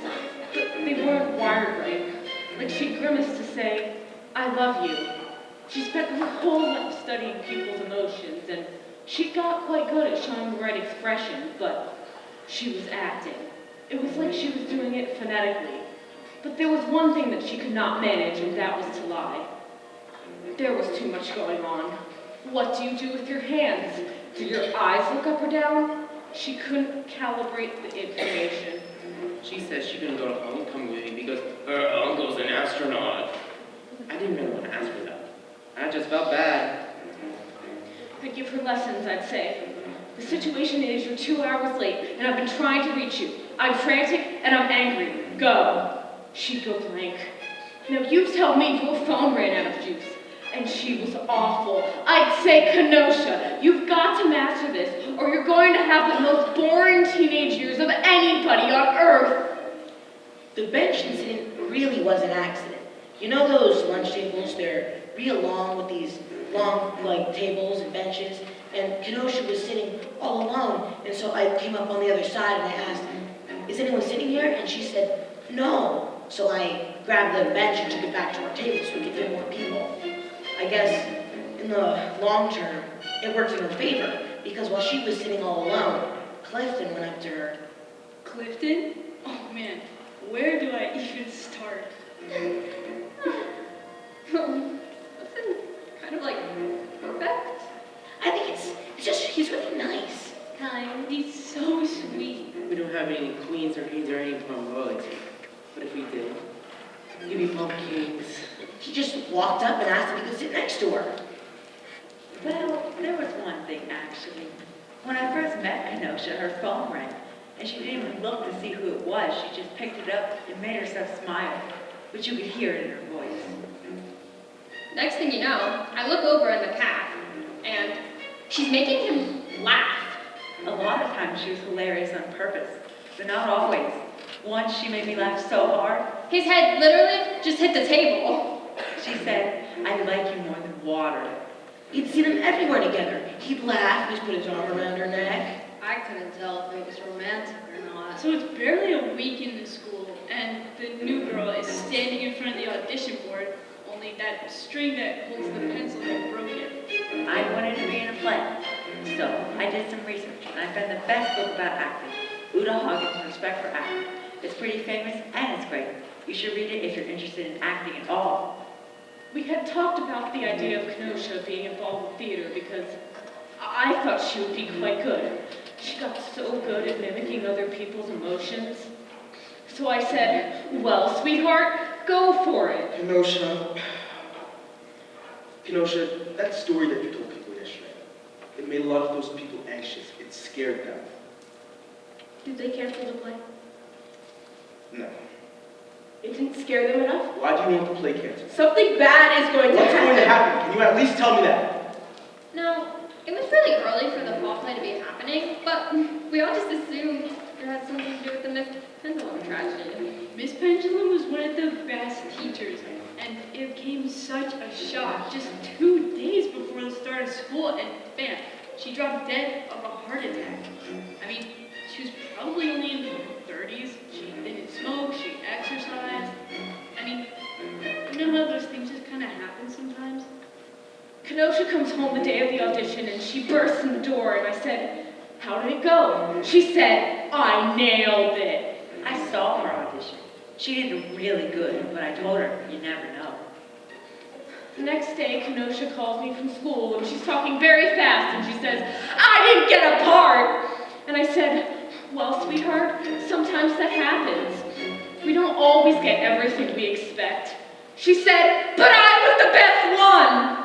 but they weren't wired right. Like she grimaced to say, "I love you." She spent her whole life studying people's emotions, and she got quite good at showing the right expression, but she was acting. It was like she was doing it phonetically. But there was one thing that she could not manage, and that was to lie. There was too much going on. What do you do with your hands? Do your eyes look up or down? She couldn't calibrate the information. She says she couldn't go to homecoming with me because her uncle's an astronaut. I didn't really want to ask her that. I just felt bad. I'd give her lessons, I'd say. The situation is you're 2 hours late, and I've been trying to reach you. I'm frantic, and I'm angry. Go. She'd go blank. Now you tell me your phone ran out of juice. And she was awful. I'd say, "Kenosha, you've got to master this, or you're going to have the most boring teenage years of anybody on earth." The bench incident really was an accident. You know those lunch tables? They're real long with these long, tables and benches. And Kenosha was sitting all alone. And so I came up on the other side and I asked, "Is anyone sitting here?" And she said, "No." So I grabbed the bench and took it back to our table so we could fit more people. I guess in the long term, it worked in her favor because while she was sitting all alone, Clifton went up to her. Clifton? Oh man, where do I even start? Clifton kind of perfect. I think it's just, he's really nice. Kind. He's so sweet. We don't have any queens or kings or any from royalty. But if we did, you'd be both kings. He just walked up and asked if he could sit next to her. Well, there was one thing, actually. When I first met Kenosha, her phone rang, and she didn't even look to see who it was. She just picked it up and made herself smile, but you could hear it in her voice. Next thing you know, I look over at the cat, and she's making him laugh. A lot of times she was hilarious on purpose, but not always. Once she made me laugh so hard. His head literally just hit the table. She said, "I like you more than water." You'd seen them everywhere together. He'd laugh, he'd put his arm around her neck. I couldn't tell if it was romantic or not. So it's barely a week into school, and the new girl is standing in front of the audition board, only that string that holds the pencil had broken. I wanted to be in a play, so I did some research, and I found the best book about acting, Uta Hagen's Respect for Acting. It's pretty famous, and it's great. You should read it if you're interested in acting at all. We had talked about the idea of Kenosha being involved with theater because I thought she would be quite good. She got so good at mimicking other people's emotions. So I said, "Well, sweetheart, go for it." Kenosha, that story that you told people yesterday, it made a lot of those people anxious. It scared them. Did they cancel the play? No. It didn't scare them enough? Why do you want the play canceled? Something bad is going to What's happen. going to happen? Can you at least tell me that? No, it was really early for the fall play to be happening, but we all just assumed Or had something to do with the Miss Pendulum tragedy? Miss Pendulum was one of the best teachers, and it came such a shock. Just 2 days before the start of school, and bam, she dropped dead of a heart attack. I mean, she was probably only in her 30s. She didn't smoke, she exercised. I mean, you know how those things just kind of happen sometimes? Kenosha comes home the day of the audition and she bursts in the door and I said, "How did it go?" She said, "I nailed it." I saw her audition. She did really good, but I told her, you never know. The next day, Kenosha calls me from school and she's talking very fast and she says, "I didn't get a part." And I said, "Well, sweetheart, sometimes that happens. We don't always get everything we expect." She said, "But I was the best one."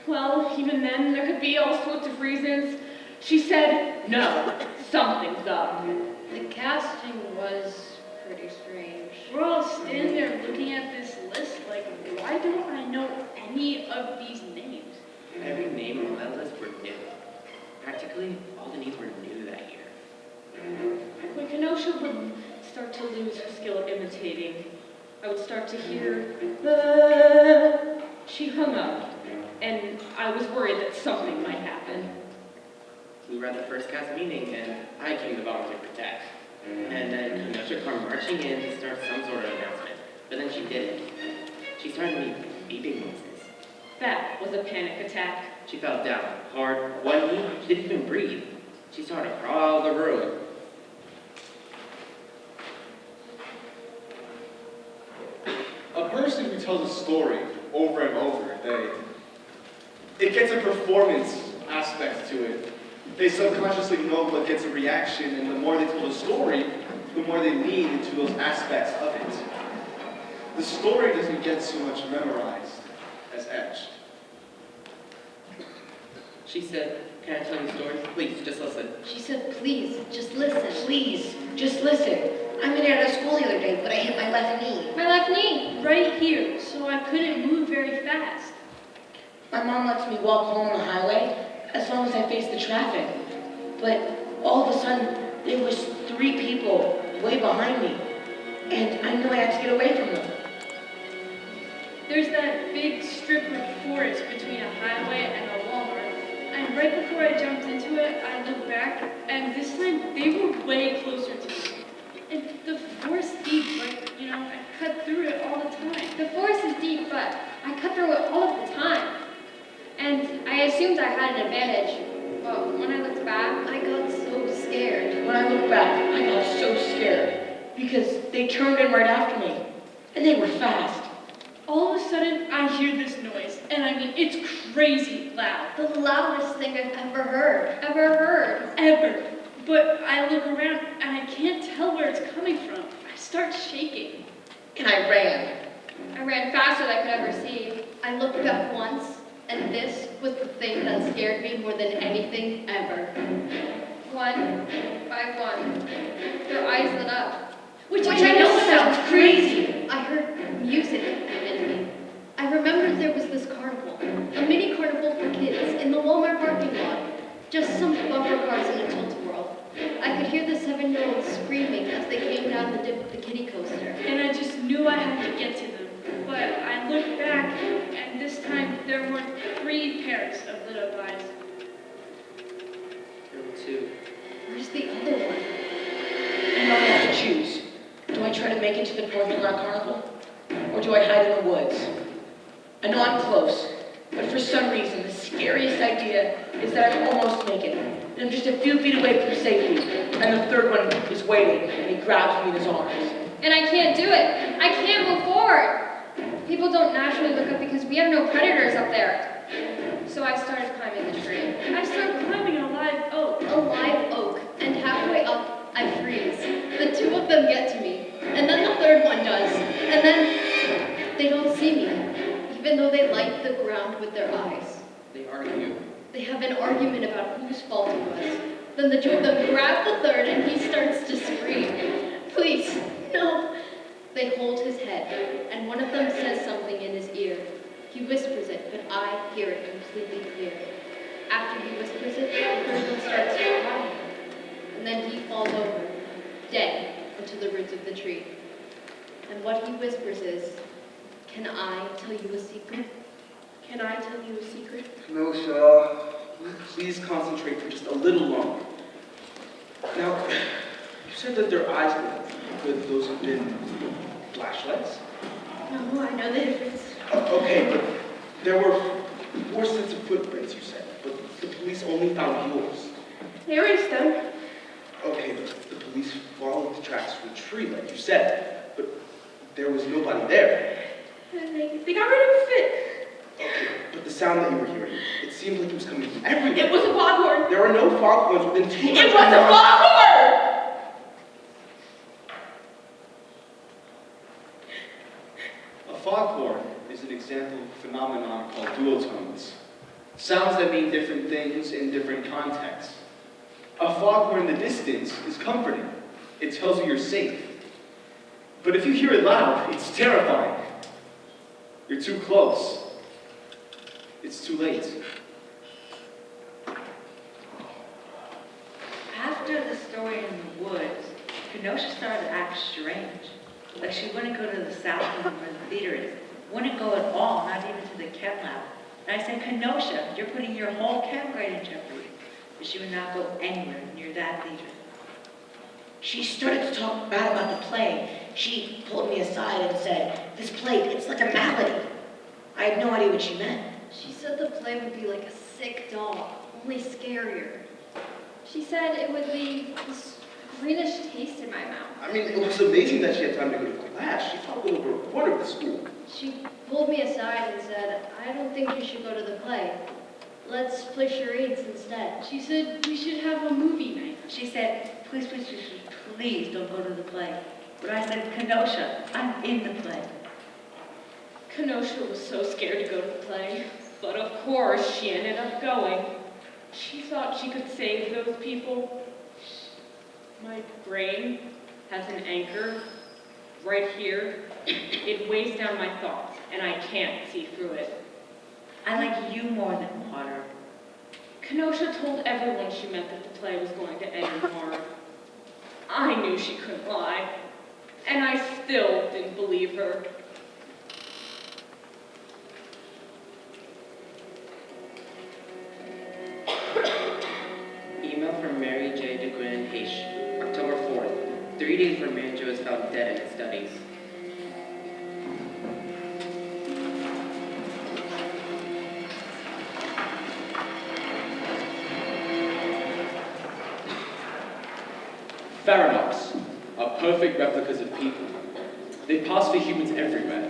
Well, even then, there could be all sorts of reasons. She said, "No, something's up." The casting was pretty strange. We're all standing there looking at this list like, why don't I know any of these names? Every name on that list were new. Practically, all the names were new that year. When Kenosha would start to lose her skill at imitating, I would start to hear, she hung up, and I was worried that something might happen. We were at the first cast meeting, and I came to volunteer for tech. And then Kenosha came marching in to start some sort of announcement. But then she didn't. She started making beeping noises. That was a panic attack. She fell down hard, one knee, she didn't even breathe. She started to crawl out of the room. A person who tells a story over and over, it gets a performance aspect to it. They subconsciously know what gets a reaction, and the more they tell the story, the more they lean into those aspects of it. The story doesn't get so much memorized as etched. She said, "Can I tell you a story? Please, just listen." She said, "Please, just listen." Please, just listen. I made it out of school the other day, but I hit my left knee. My left knee, right here, so I couldn't move very fast. My mom lets me walk home on the highway as long as I face the traffic. But all of a sudden, there was 3 people way behind me, and I knew I had to get away from them. There's that big strip of forest between a highway and a Walmart. And right before I jumped into it, I looked back, and this time they were way closer to me. And the forest deep, but I cut through it all the time. The forest is deep, but I cut through it all of the time. And I assumed I had an advantage. But when I looked back, I got so scared. When I look back, I got so scared because they turned in right after me, and they were fast. All of a sudden, I hear this noise, and I mean, it's crazy loud. The loudest thing I've ever heard. Ever. But I look around, and I can't tell where it's coming from. I start shaking. And I ran. I ran faster than I could ever see. I looked up once, and this was the thing that scared me more than anything ever. one by one, their eyes lit up. Which I know sounds crazy. I heard music behind me. I remembered there was this carnival, a mini carnival for kids in the Walmart parking lot. Just some bumper cars in a tilt-a-whirl. I could hear the 7-year-olds screaming as they came down the dip of the kiddie coaster. And I just knew I had to get to them. But I looked back, and this time there were 3 pairs of lit up eyes. There were 2. Where's the other one? I know I have to choose. Do I try to make it to the parking lot carnival? Or do I hide in the woods? I know I'm close, but for some reason, the scariest idea is that I almost make it. And I'm just a few feet away from safety, and the 3rd one is waiting, and he grabs me in his arms. And I can't do it. I can't move forward. People don't naturally look up because we have no predators up there. So I started climbing the tree. I started climbing a live oak. A live oak, and halfway up, I freeze. The 2 of them get to me, and then the 3rd one does. And then they don't see me, even though they light the ground with their eyes. They argue. They have an argument about whose fault it was. Then the 2 of them grab the 3rd, and he starts to scream. Please, no. They hold his head, and one of them says something in his ear. He whispers it, but I hear it completely clear. After he whispers it, the 3rd one starts crying. and then he falls over, dead, into the roots of the tree. And what he whispers is, "Can I tell you a secret? Can I tell you a secret?" Kenosha, please concentrate for just a little longer. Now, you said that their eyes were good, those have been flashlights? No, I know the difference. Okay, but there were 4 sets of footprints, you said, but the police only found yours. They erased them. Okay, but the police followed the tracks to a tree, like you said, but there was nobody there. And they got rid of it. Okay, but the sound that you were hearing, it seemed like it was coming from everywhere. It was a foghorn. There are no foghorns within 200 It was a foghorn! A foghorn is an example of a phenomenon called duotones. Sounds that mean different things in different contexts. A foghorn in the distance is comforting. It tells you you're safe. But if you hear it loud, it's terrifying. You're too close. It's too late. After the story in the woods, Kenosha started to act strange. Like she wouldn't go to the south end where the theater is. Wouldn't go at all, not even to the chem lab. And I said, "Kenosha, you're putting your whole chem grade in jeopardy." But she would not go anywhere near that theater. She started to talk bad about the play. She pulled me aside and said, "This play, it's like a malady." I had no idea what she meant. She said the play would be like a sick dog, only scarier. She said it would leave this greenish taste in my mouth. I mean, it was amazing that she had time to go to class. She thought we were a reporter of the school. She pulled me aside and said, "I don't think you should go to the play. Let's play charades instead." She said we should have a movie night. She said, please don't go to the play. But I said, "Kenosha, I'm in the play." Kenosha was so scared to go to the play, but of course she ended up going. She thought she could save those people. My brain has an anchor right here. It weighs down my thoughts, and I can't see through it. I like you more than water. Kenosha told everyone she meant that the play was going to end in horror. I knew she couldn't lie, and I still didn't believe her. Email from Mary J. DeGuin H. October 4th. 3 days before Mary Jo was found dead in his studies. Faranox are perfect replicas of people. They pass for humans everywhere.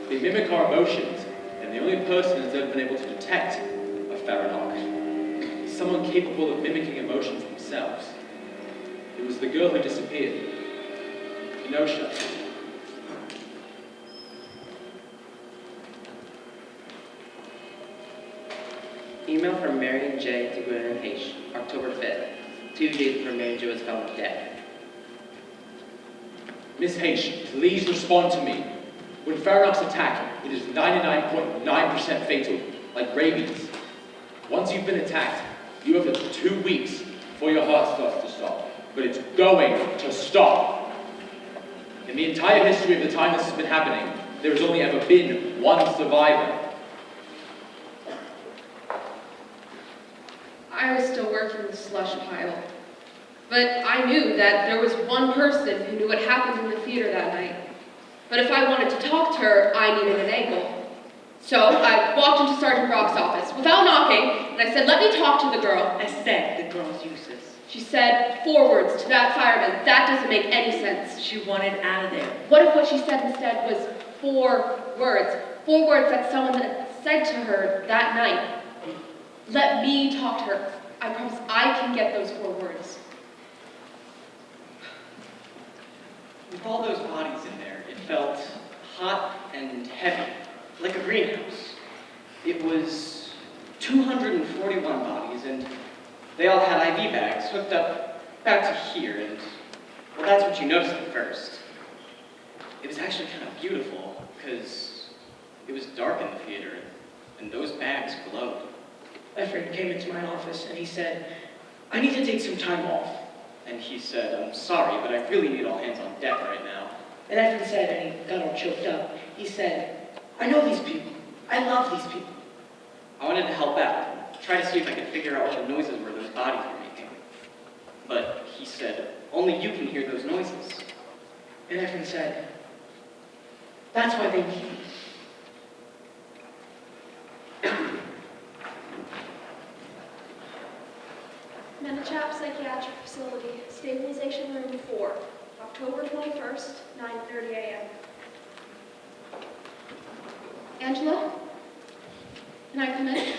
They mimic our emotions, and the only person that's ever been able to detect a Faranox is someone capable of mimicking emotions themselves. It was the girl who disappeared, Kenosha. Email from Mary J. DeGuin H. October 5th. 2 days before Mary Jo was found dead. Miss H, please respond to me. When Faranox attack, it is 99.9% fatal, like rabies. Once you've been attacked, you have 2 weeks before your heart starts to stop. But it's going to stop. In the entire history of the time this has been happening, there has only ever been one survivor. I was still working the slush pile. But I knew that there was one person who knew what happened in the theater that night. But if I wanted to talk to her, I needed an angle. So I walked into Sergeant Brock's office without knocking, and I said, "Let me talk to the girl." I said the girl's useless. She said 4 words to that fireman. That doesn't make any sense. She wanted out of there. What if what she said instead was 4 words? 4 words that someone had said to her that night. Let me talk to her. I promise I can get those 4 words. With all those bodies in there, it felt hot and heavy, like a greenhouse. It was 241 bodies, and they all had IV bags hooked up back to here, and, well, that's what you noticed at first. It was actually kind of beautiful, because it was dark in the theater, and those bags glowed. My friend came into my office and he said, "I need to take some time off." And he said, "I'm sorry, but I really need all hands on deck right now." And Efren said, and he got all choked up, he said, "I know these people. I love these people." I wanted to help out, try to see if I could figure out what the noises were those bodies were making. But he said, "Only you can hear those noises." And Efren said, "That's why they need me." Menichap Psychiatric Facility, Stabilization Room 4, October 21st, 9:30 a.m. Angela? Can I come in?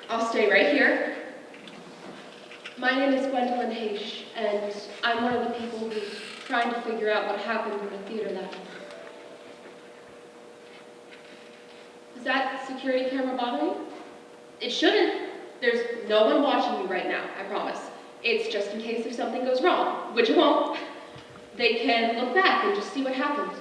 I'll stay right here. My name is Gwendolyn Haish, and I'm one of the people who's trying to figure out what happened in the theater that night. Does that security camera bother you? It shouldn't. There's no one watching me right now, I promise. It's just in case if something goes wrong, which it won't. They can look back and just see what happened.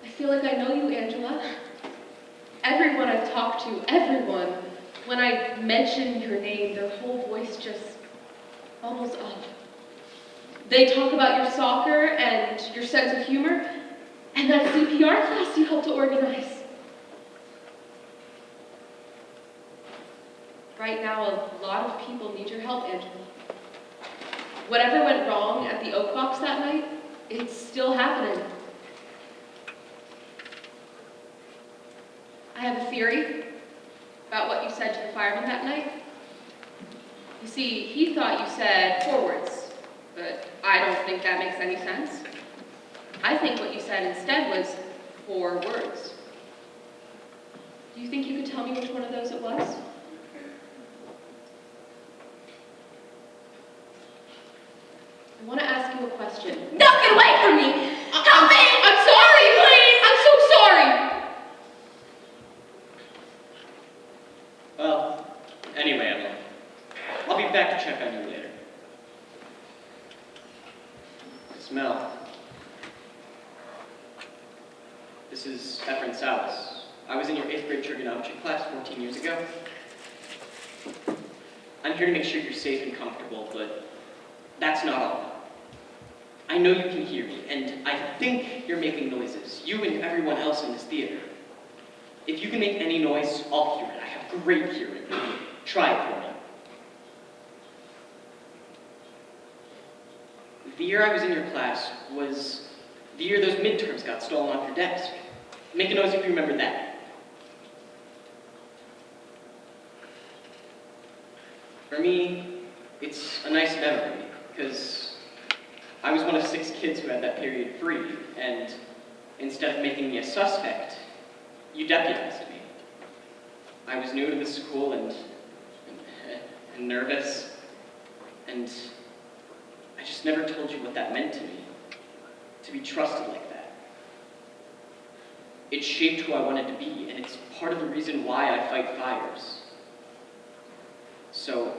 I feel like I know you, Angela. Everyone I've talked to, everyone, when I mention your name, their whole voice just bubbles up. They talk about your soccer and your sense of humor and that CPR class you helped to organize. Right now, a lot of people need your help, Angela. Whatever went wrong at the Oak Box that night, it's still happening. I have a theory about what you said to the fireman that night. You see, he thought you said forwards, but I don't think that makes any sense. I think what you said instead was 4 words. Do you think you could tell me which one of those it was? I want to ask you a question. No, get away from me! Help me! I'm sorry, please! I'm so sorry! Well, anyway, Emily, I'll be back to check on you later. Mel. This is Efren Salas. I was in your 8th grade trigonometry class 14 years ago. I'm here to make sure you're safe and comfortable, but that's not all. I know you can hear me, and I think you're making noises, you and everyone else in this theater. If you can make any noise, I'll hear it. I have great hearing. Try it for me. The year I was in your class was the year those midterms got stolen off your desk. Make a noise if you remember that. For me, it's a nice memory, because I was one of 6 kids who had that period free, and instead of making me a suspect, you deputized me. I was new to the school and nervous, and I just never told you what that meant to me, to be trusted like that. It shaped who I wanted to be, and it's part of the reason why I fight fires. So,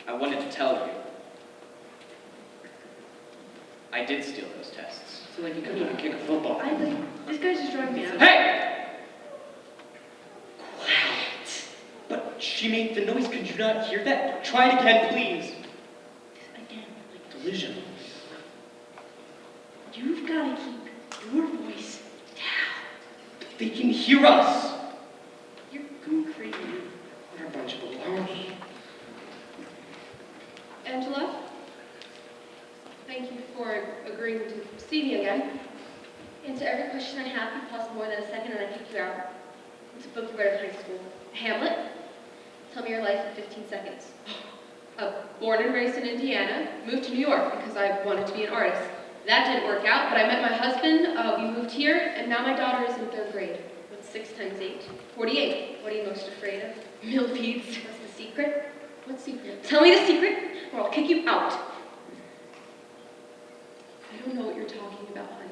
I wanted to tell you. I did steal those tests. So like you couldn't even kick a football. This guy's just driving me out. Hey! Quiet. But she made the noise. Could you not hear that? Try it again, please. Again, like Delusional. you've got to keep your voice down. They can hear us. You're going crazy. What a bunch of baloney. Angela? Thank you for agreeing to see me again. Answer every question I have. You pause more than a second and I kick you out. It's a book you read in high school. Hamlet? Tell me your life in 15 seconds. Born and raised in Indiana, moved to New York because I wanted to be an artist. That didn't work out, but I met my husband, we moved here, and now my daughter is in 3rd grade. What's 6 times 8? 48. What are you most afraid of? Millipedes. What's the secret? What secret? Tell me the secret, or I'll kick you out. I don't know what you're talking about, honey.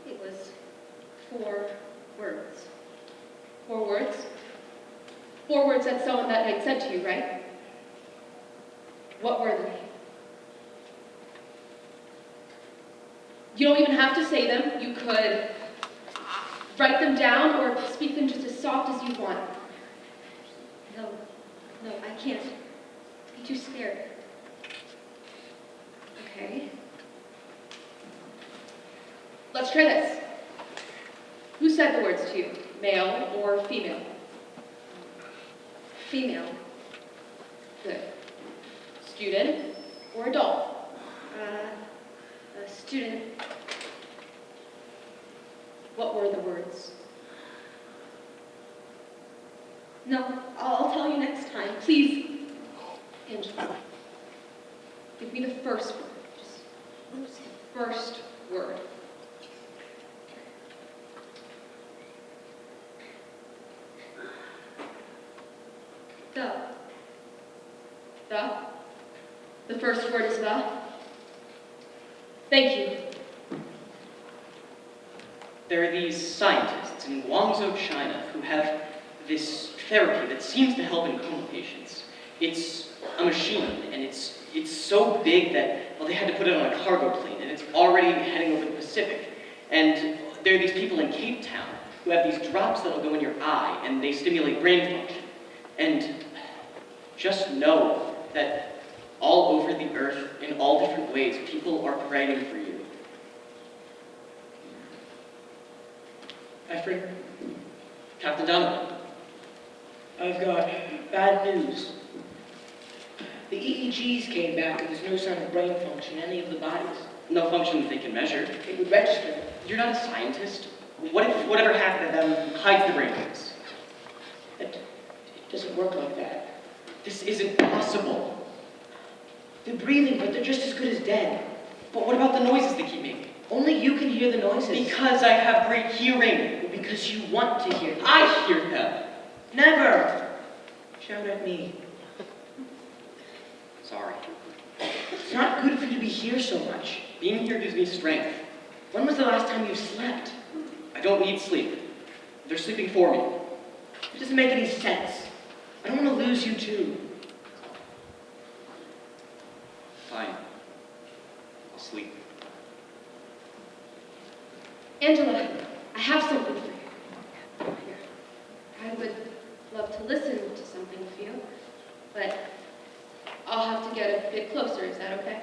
It was 4 words. 4 words? 4 words that someone that night said to you, right? What were they? You don't even have to say them. You could write them down or speak them just as soft as you want. No, I can't. I'm too scared. Okay. Let's try this. Who said the words to you? Male or female? Female. Good. Student or adult? A student. What were the words? No, I'll tell you next time. Please, Angela, give me the first word. Just the first word. The. The? The first word is the? Thank you. There are these scientists in Guangzhou, China, who have this therapy that seems to help in coma patients. It's a machine, and it's so big that, well, they had to put it on a cargo plane, and it's already heading over the Pacific. And there are these people in Cape Town who have these drops that'll go in your eye, and they stimulate brain function. And just know that all over the earth, in all different ways, people are praying for you. Efren, Captain Donovan. I've got bad news. The EEGs came back and there's no sign of brain function in any of the bodies. No function that they can measure. It would register. You're not a scientist. What if whatever happened to them hides the brain waves? It doesn't work like that. This isn't possible. They're breathing, but they're just as good as dead. But what about the noises they keep making? Only you can hear the noises. Because I have great hearing. Well, because you want to hear them. I hear them. Never! Shout at me. Sorry. It's not good for you to be here so much. Being here gives me strength. When was the last time you slept? I don't need sleep. They're sleeping for me. It doesn't make any sense. I don't want to lose you too. Fine. I'll sleep. Angela, I have something for you. Here. I would love to listen to something for you, but I'll have to get a bit closer. Is that okay?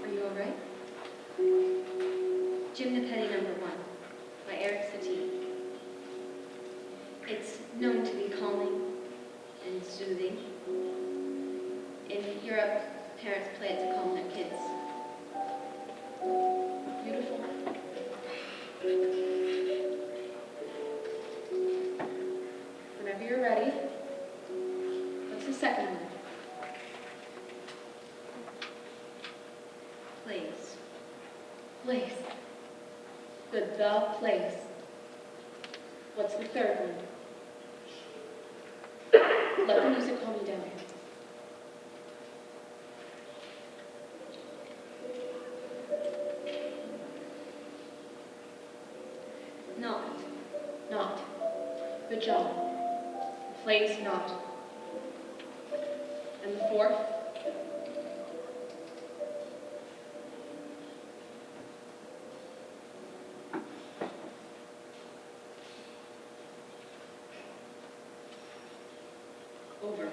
Are you all right? Gymnopedie number 1 by Eric Satie. It's known to be calming and soothing. In Europe, parents play it to calm their kids. Beautiful. Whenever you're ready. What's the second one? Plays. Place. Good, the place. What's the third one? Let the music calm you down. Not. Not. Good job. Place not. And the fourth? Over.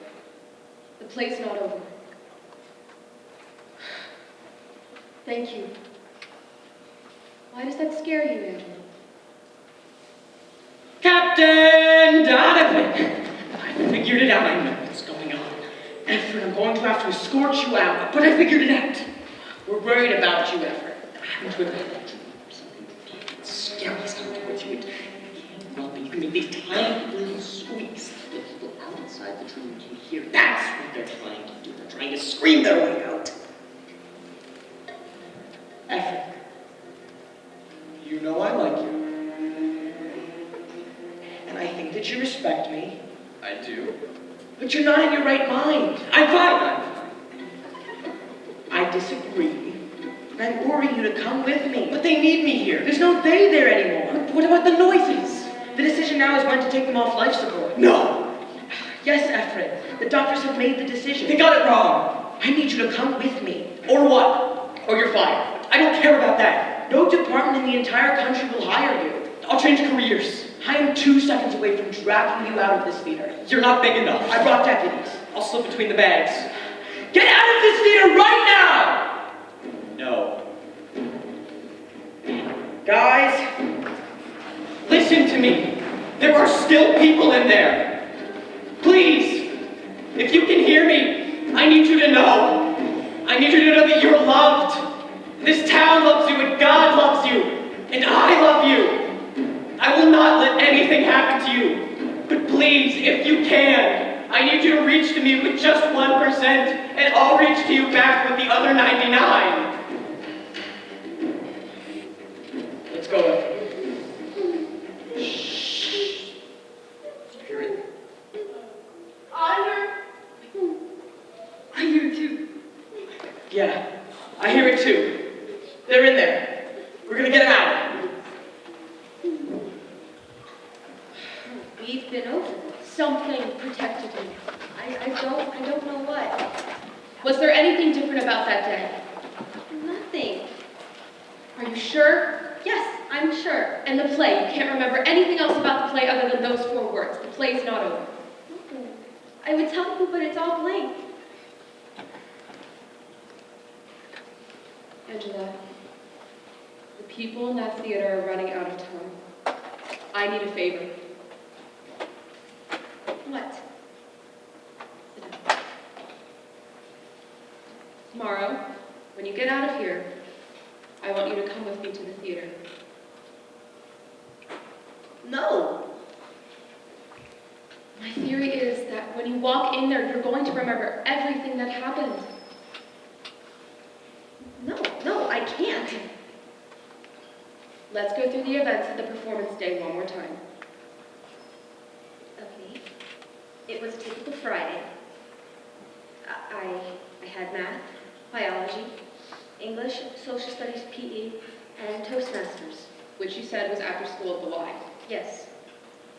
The play's not over. Thank you. Why does that scare you, Angela? Captain Donovan! I figured it out. I know what's going on. Efren, I'm going to have to escort you out. But I figured it out. We're worried about you, Efren. Haven't you ever had a dream or something scary's coming towards you? It can't help it. You can make these tiny little squeaks that people outside the dream can hear. That's what they're trying to do. They're trying to scream their way out. Efren, you know I like you. And I think that you're responsible. respect me. I do. But you're not in your right mind. I'm fine. I disagree. And I'm ordering you to come with me. But they need me here. There's no they there anymore. What about the noises? The decision now is when to take them off life support. No. Yes, Ephraim. The doctors have made the decision. They got it wrong. I need you to come with me. Or what? Or you're fired. I don't care about that. No department in the entire country will hire you. I'll change careers. I am 2 seconds away from dragging you out of this theater. You're not big enough. I brought deputies. I'll slip between the bags. Get out of this theater right now! No. Guys, Listen to me. There are still people in there. Please, if you can hear me, I need you to know. I need you to know that you're loved. This town loves you and God loves you. And I love you. I will not let anything happen to you. But please, if you can, I need you to reach to me with just 1%, and I'll reach to you back with the other 99. let's go. Spirit. Honor. I hear it too. Yeah, I hear it too. They're in there. We're gonna get them out. We've been over this. Something protected me. I don't know what. Was there anything different about that day? Nothing. Are you sure? Yes, I'm sure. And the play, you can't remember anything else about the play other than those 4 words. The play's not over. I would tell you, but it's all blank. Angela, the people in that theater are running out of time. I need a favor. What? Sit down. Tomorrow, when you get out of here, I want you to come with me to the theater. No. My theory is that when you walk in there, you're going to remember everything that happened. No, I can't. Let's go through the events of the performance day one more time. Okay. It was a typical Friday. I had math, biology, English, social studies, PE, and Toastmasters. Which you said was after school at the Y. Yes.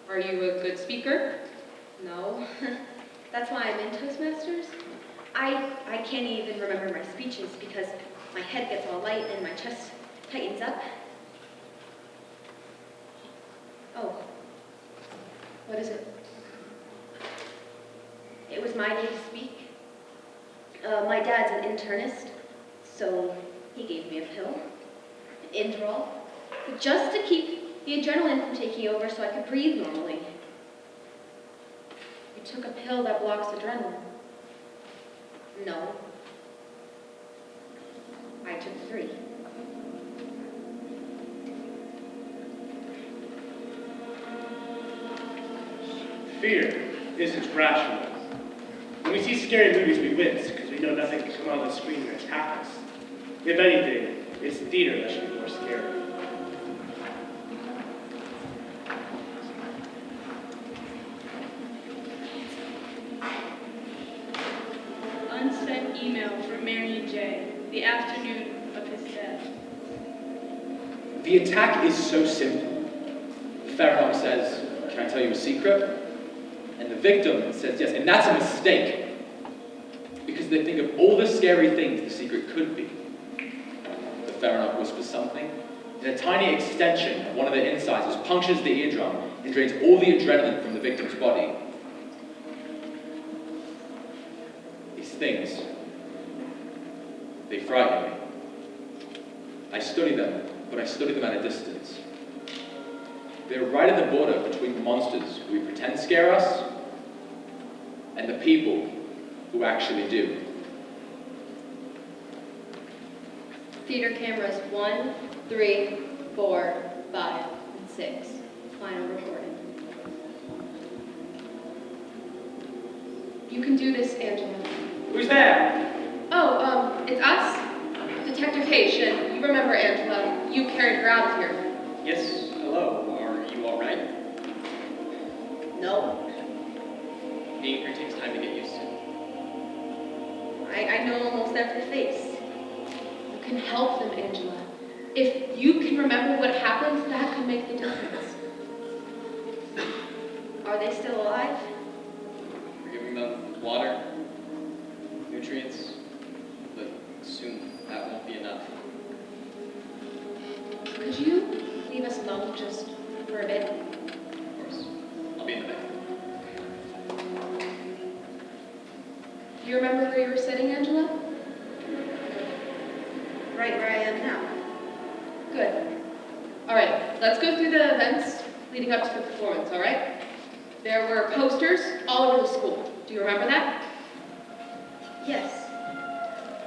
Are you a good speaker? No. That's why I'm in Toastmasters. I can't even remember my speeches because my head gets all light and my chest tightens up. Oh. What is it? It was my day to speak. My dad's an internist, so he gave me a pill, Inderal, just to keep the adrenaline from taking over so I could breathe normally. You took a pill that blocks adrenaline. No. I took 3. Fear isn't rational. When we see scary movies, we wince because we know nothing can come on the screen and attack us. If anything, it's the theater that should be more scary. Unsent email from Marion J. the afternoon of his death. The attack is so simple. Farrakhan says, "Can I tell you a secret?" And the victim says yes, and that's a mistake. Because they think of all the scary things the secret could be. But Farrakhan whispers something, and a tiny extension of one of the incisors punctures the eardrum and drains all the adrenaline from the victim's body. These things, they frighten me. I study them, but I study them at a distance. They're right at the border between monsters who we pretend scare us and the people who actually do. Theater cameras 1, 3, 4, 5, and 6. Final recording. You can do this, Angela. Who's there? Oh, it's us. Detective Haitian. You remember Angela. You carried her out of here. Yes, hello. Are you all right? No. Being here takes time to get used to. I know almost every face. You can help them, Angela. If you can remember what happened, that could make the difference. Are they still alive? We're giving them water, nutrients, but soon that won't be enough. Could you leave us alone just for a bit? Of course. I'll be in the back. Do you remember where you were sitting, Angela? Right where I am now. Good. All right, let's go through the events leading up to the performance, all right? There were posters all over the school. Do you remember that? Yes.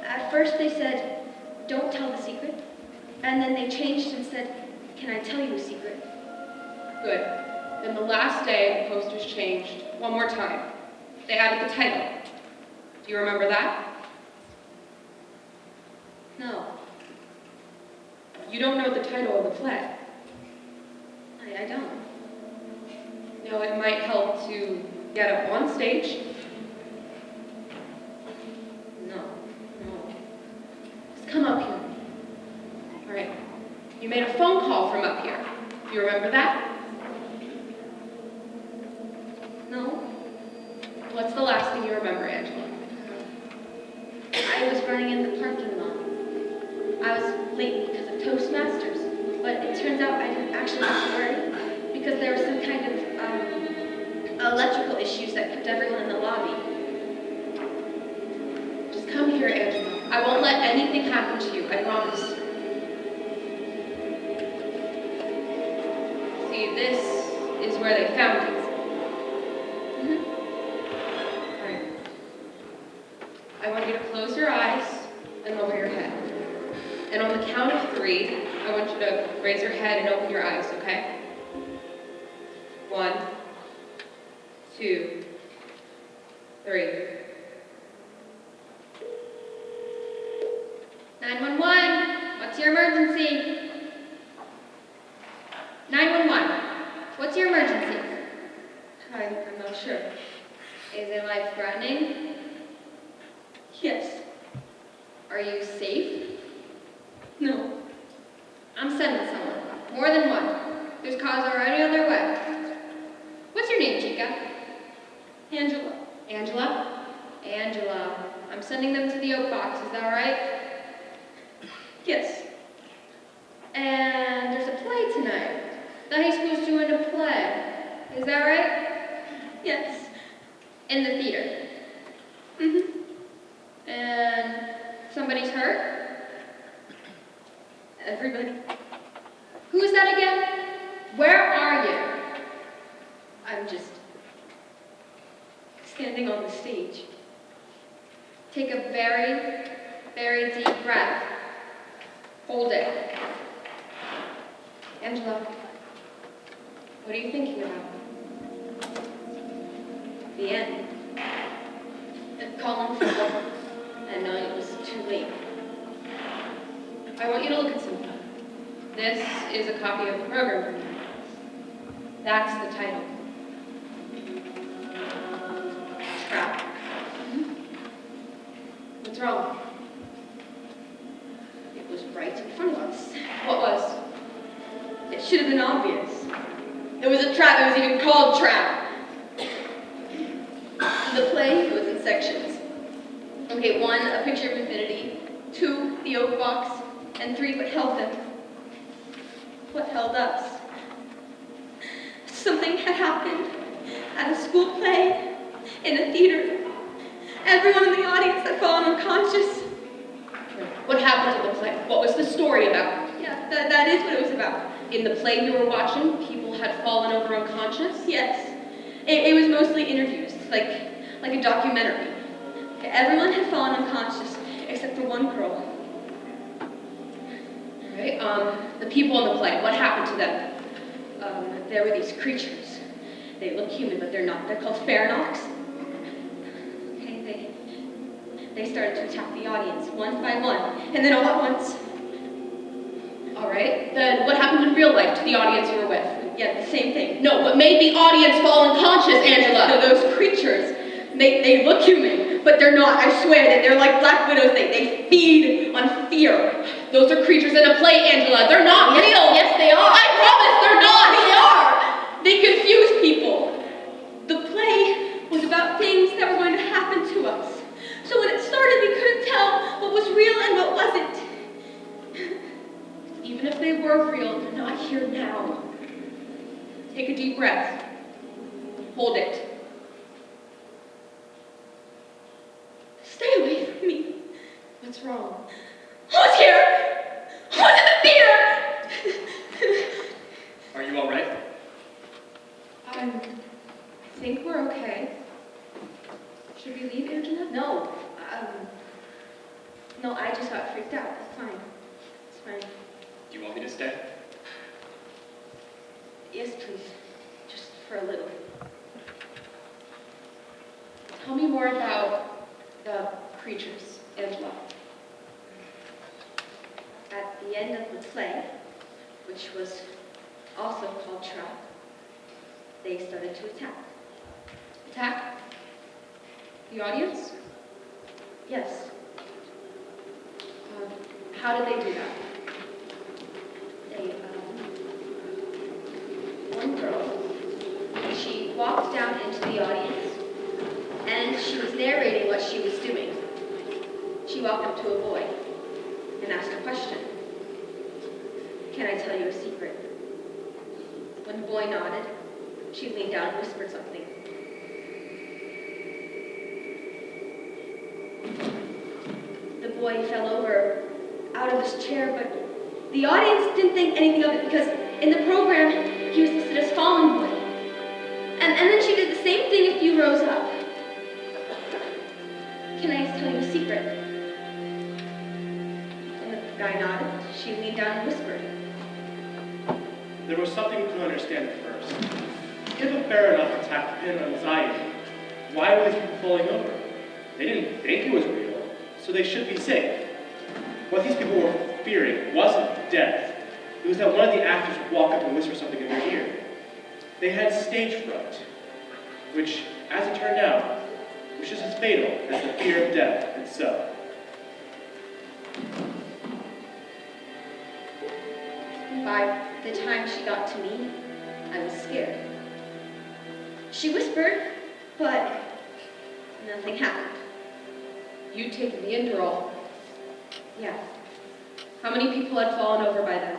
At first they said, don't tell the secret. And then they changed and said, can I tell you a secret? Good. Then the last day, the posters changed one more time. They added the title. Do you remember that? No, You don't know the title of the play. I don't. Now, it might help to get up on stage. No. Just come up here. All right. You made a phone call from up here. Do you remember that? No. What's the last thing you remember, Angela? I was running in the parking lot. I was late because of Toastmasters, but it turns out I didn't actually have to worry because there was some kind of electrical issues that kept everyone in the lobby. Just come here, Angela. I won't let anything happen to you, I promise. See, this is where they found it. All right. I want you to close your eyes and lower your head. And on the count of 3, I want you to raise your head and open your eyes, okay? 1, 2, 3. 911, what's your emergency? 911, what's your emergency? I'm not sure. Is it life-threatening? Yes. Are you safe? No. I'm sending someone. More than one. There's cars already on their way. What's your name, Chica? Angela. Angela? Angela. I'm sending them to the Oak Box, is that right? Yes. And there's a play tonight. The high school's doing a play. Is that right? Yes. In the theater. And somebody's hurt? Everybody. Who's that again? Where are you? I'm just standing on the stage. Take a very, very deep breath. Hold it. Angela, what are you thinking about? The end. And calling for help And knowing it was too late. I want you to look at something. This is a copy of the program. That's the title. Trap. What's wrong? It was right in front of us. What was? It should have been obvious. It was a trap. It was even called Trap. The play was in sections. Okay, 1, a picture of infinity. 2, the Oak Box. And 3, what held them. What held us. Something had happened at a school play, in a theater. Everyone in the audience had fallen unconscious. What happened to the play? What was the story about? Yeah, that is what it was about. In the play you were watching, people had fallen over unconscious? Yes. It was mostly interviews, like a documentary. Everyone had fallen unconscious, except for one girl. Right, the people in the play, what happened to them? There were these creatures. They look human, but they're not. They're called Faranox. Okay, they started to attack the audience, one by one, and then all at once. All right, then what happened in real life to the audience you were with? Yeah, the same thing. No, what made the audience fall unconscious, Angela? Those creatures, they look human, but they're not. I swear that they're like black widows. They feed on fear. Those are creatures in a play, Angela. They're not real. Yes, they are. I promise they're not. They are. They confuse people. The play was about things that were going to happen to us. So when it started, we couldn't tell what was real and what wasn't. Even if they were real, they're not here now. Take a deep breath. Hold it. Stay away from me. What's wrong? Who's here? Who's in the theater? Are you all right? I think we're okay. Should we leave, Angela? No, I just got freaked out. It's fine. It's fine. Do you want me to stay? Yes, please. Just for a little. Tell me more about the creatures, Angela. At the end of the play, which was also called Trap, they started to attack. Attack? The audience? Yes. How did they do that? They, one girl, she walked down into the audience, and she was narrating what she was doing. She walked up to a boy and asked a question. Can I tell you a secret? When the boy nodded, she leaned down and whispered something. The boy fell over out of his chair, but the audience didn't think anything of it because in the program, he was listed as fallen boy. And then she did the same thing a few rows up. Can I tell you a secret? And the guy nodded. She leaned down and whispered. There was something we couldn't understand at first. If a fair enough attack pin on anxiety, why were these people falling over? They didn't think it was real, so they should be safe. What these people were fearing wasn't death. It was that one of the actors would walk up and whisper something in their ear. They had stage fright, which, as it turned out, was just as fatal as the fear of death itself. By the time she got to me, I was scared. She whispered, but nothing happened. You'd taken the Inderal. Yeah. How many people had fallen over by then?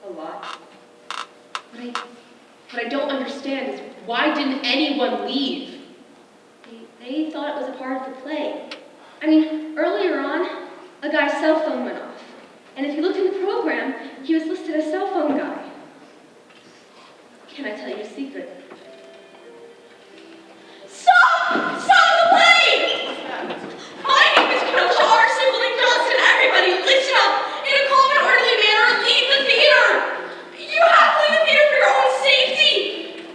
A lot. What I don't understand is why didn't anyone leave? They thought it was a part of the play. I mean, earlier on, a guy's cell phone went off. And if you looked in the program, he was listed as cell phone guy. Can I tell you a secret? Stop! Stop the plane! My name is Kenosha R. Sibling Johnson. Everybody, listen up! In a calm and orderly manner, leave the theater! You have to leave the theater for your own safety!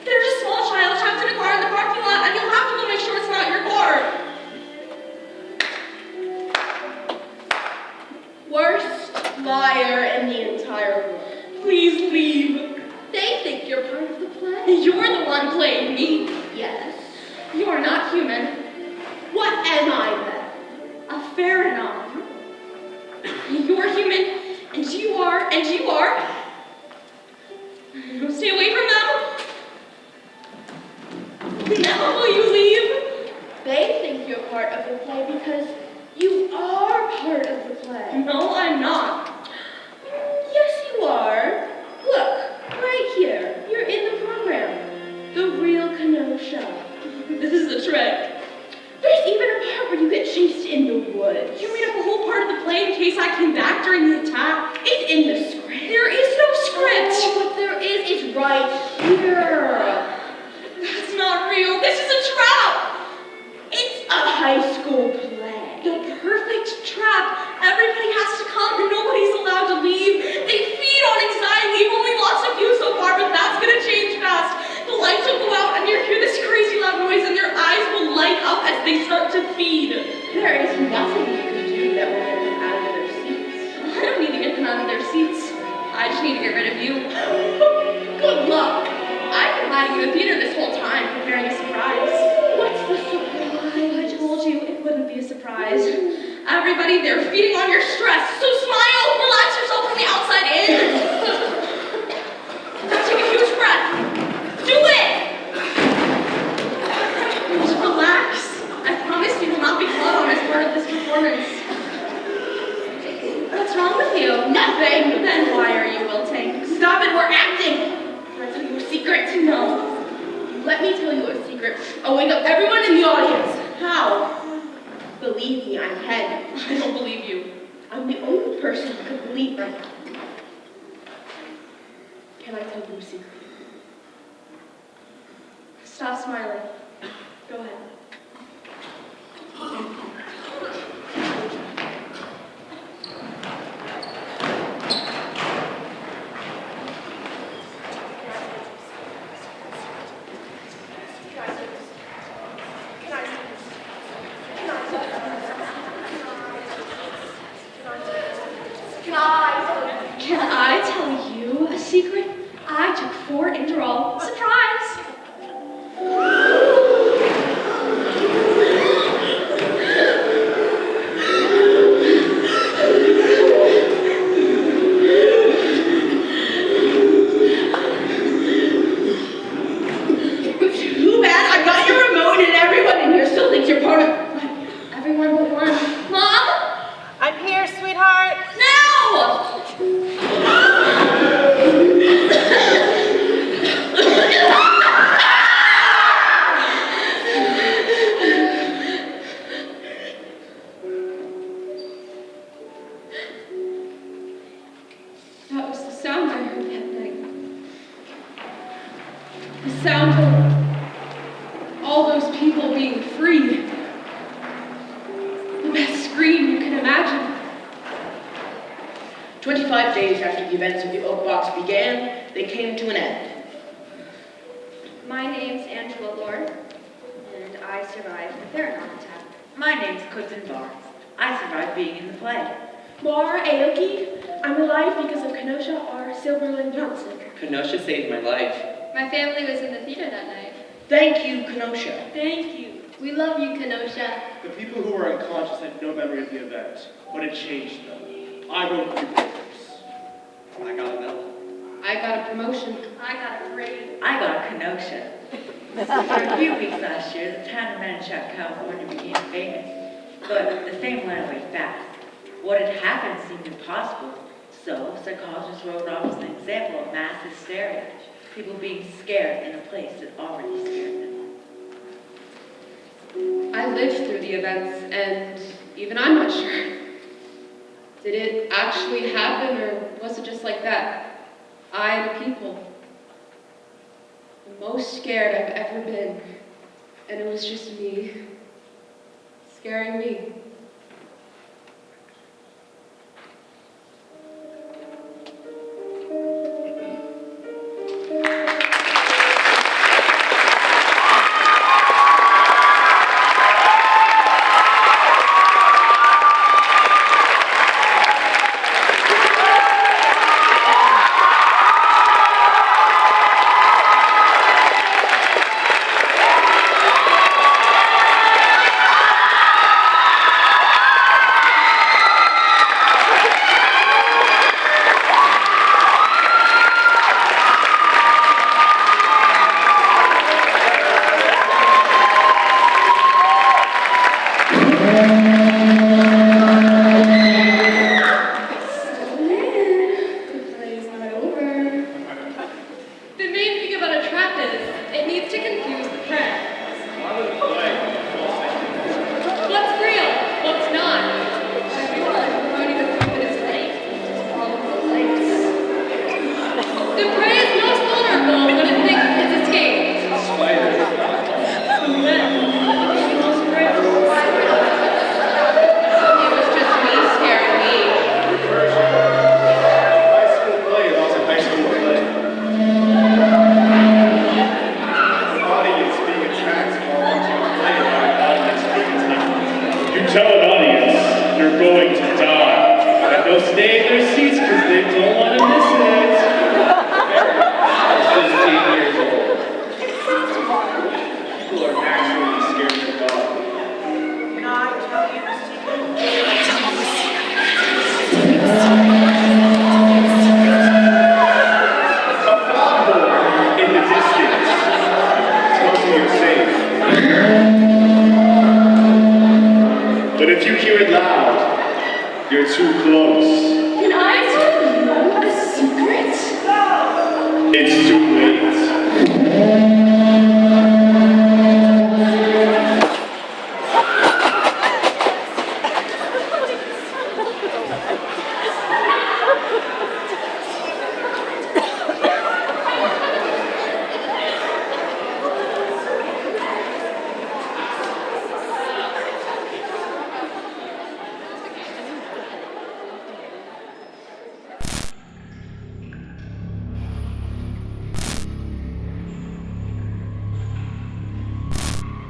There's a small child trapped in a car in the parking lot, and you'll have to go make sure it's not your car. Worst liar in the entire world. Please leave. They think you're part of the play. You're the one playing me. Yes. You're not human. What am I then? A Pharaoh. You're human, and you are. Stay away from them. Now will you leave? They think you're part of the play because you are part of the play. No, I'm not. Yes, you are. Look, right here. You're in the program. The real Kenosha. This is a trick. There's even a part where you get chased in the woods. You made up a whole part of the play in case I came back during the attack. It's in the script. There is no script. Oh, what there is right here. That's not real. This is a trap. It's a high school play. The perfect trap. Everybody has to come and nobody's allowed to leave. They feed on anxiety. We've only lost a few so far, but that's gonna change fast. The lights will go out and you'll hear this crazy loud noise and their eyes will light up as they start to feed. There is nothing you can do that will get them out of their seats. I don't need to get them out of their seats. I just need to get rid of you. Good luck. I've been hiding in the theater this whole time, preparing a surprise. What's the surprise? I told you it wouldn't be a surprise. Everybody, they're feeding on your stress. So smile, relax yourself from the outside in. Now take a huge breath. Do it! Just relax. I promise you will not be caught on as part of this performance. What's wrong with you? Nothing. Then why are you wilting? Stop it, we're acting. Can I tell you a secret? No. Let me tell you a secret. I'll wake up everyone in the audience. How? Believe me, I'm Ken. I don't believe you. I'm the only person who can believe right now. Can I tell you a secret? Stop smiling. Go ahead. Can I tell you a secret? I took 4 Inderal. Surprise! Too bad I got your remote and everyone in here still thinks you're part of... Everyone but one. Mom? I'm here, sweetheart. No! That was the sound I heard that night. The sound of all those people being free. The best scream you can imagine. 25 days after the events of the Oak Box began, they came to an end. My name's Angela Lord, and I survived the Theranon attack. My name's Clifton Barnes. I survived being in the play. Mar Aoki, I'm alive because of Kenosha R. Silverland Johnson. Kenosha saved my life. My family was in the theater that night. Thank you, Kenosha. Thank you. We love you, Kenosha. The people who were unconscious had no memory of the event, but it changed them. I wrote 3 papers. I got a medal. I got a promotion. I got a grade. I got a Kenosha. For a few weeks last year, the town of Manitowoc, California became famous, but the fame went away fast. What had happened seemed impossible, so psychologists wrote off as an example of mass hysteria, people being scared in a place that already scared them. I lived through the events, and even I'm not sure. Did it actually happen, or was it just like that? I and the people. The most scared I've ever been, and it was just me, scaring me.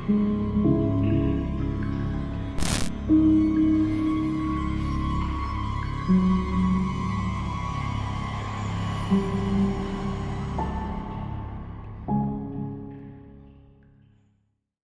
Thank you.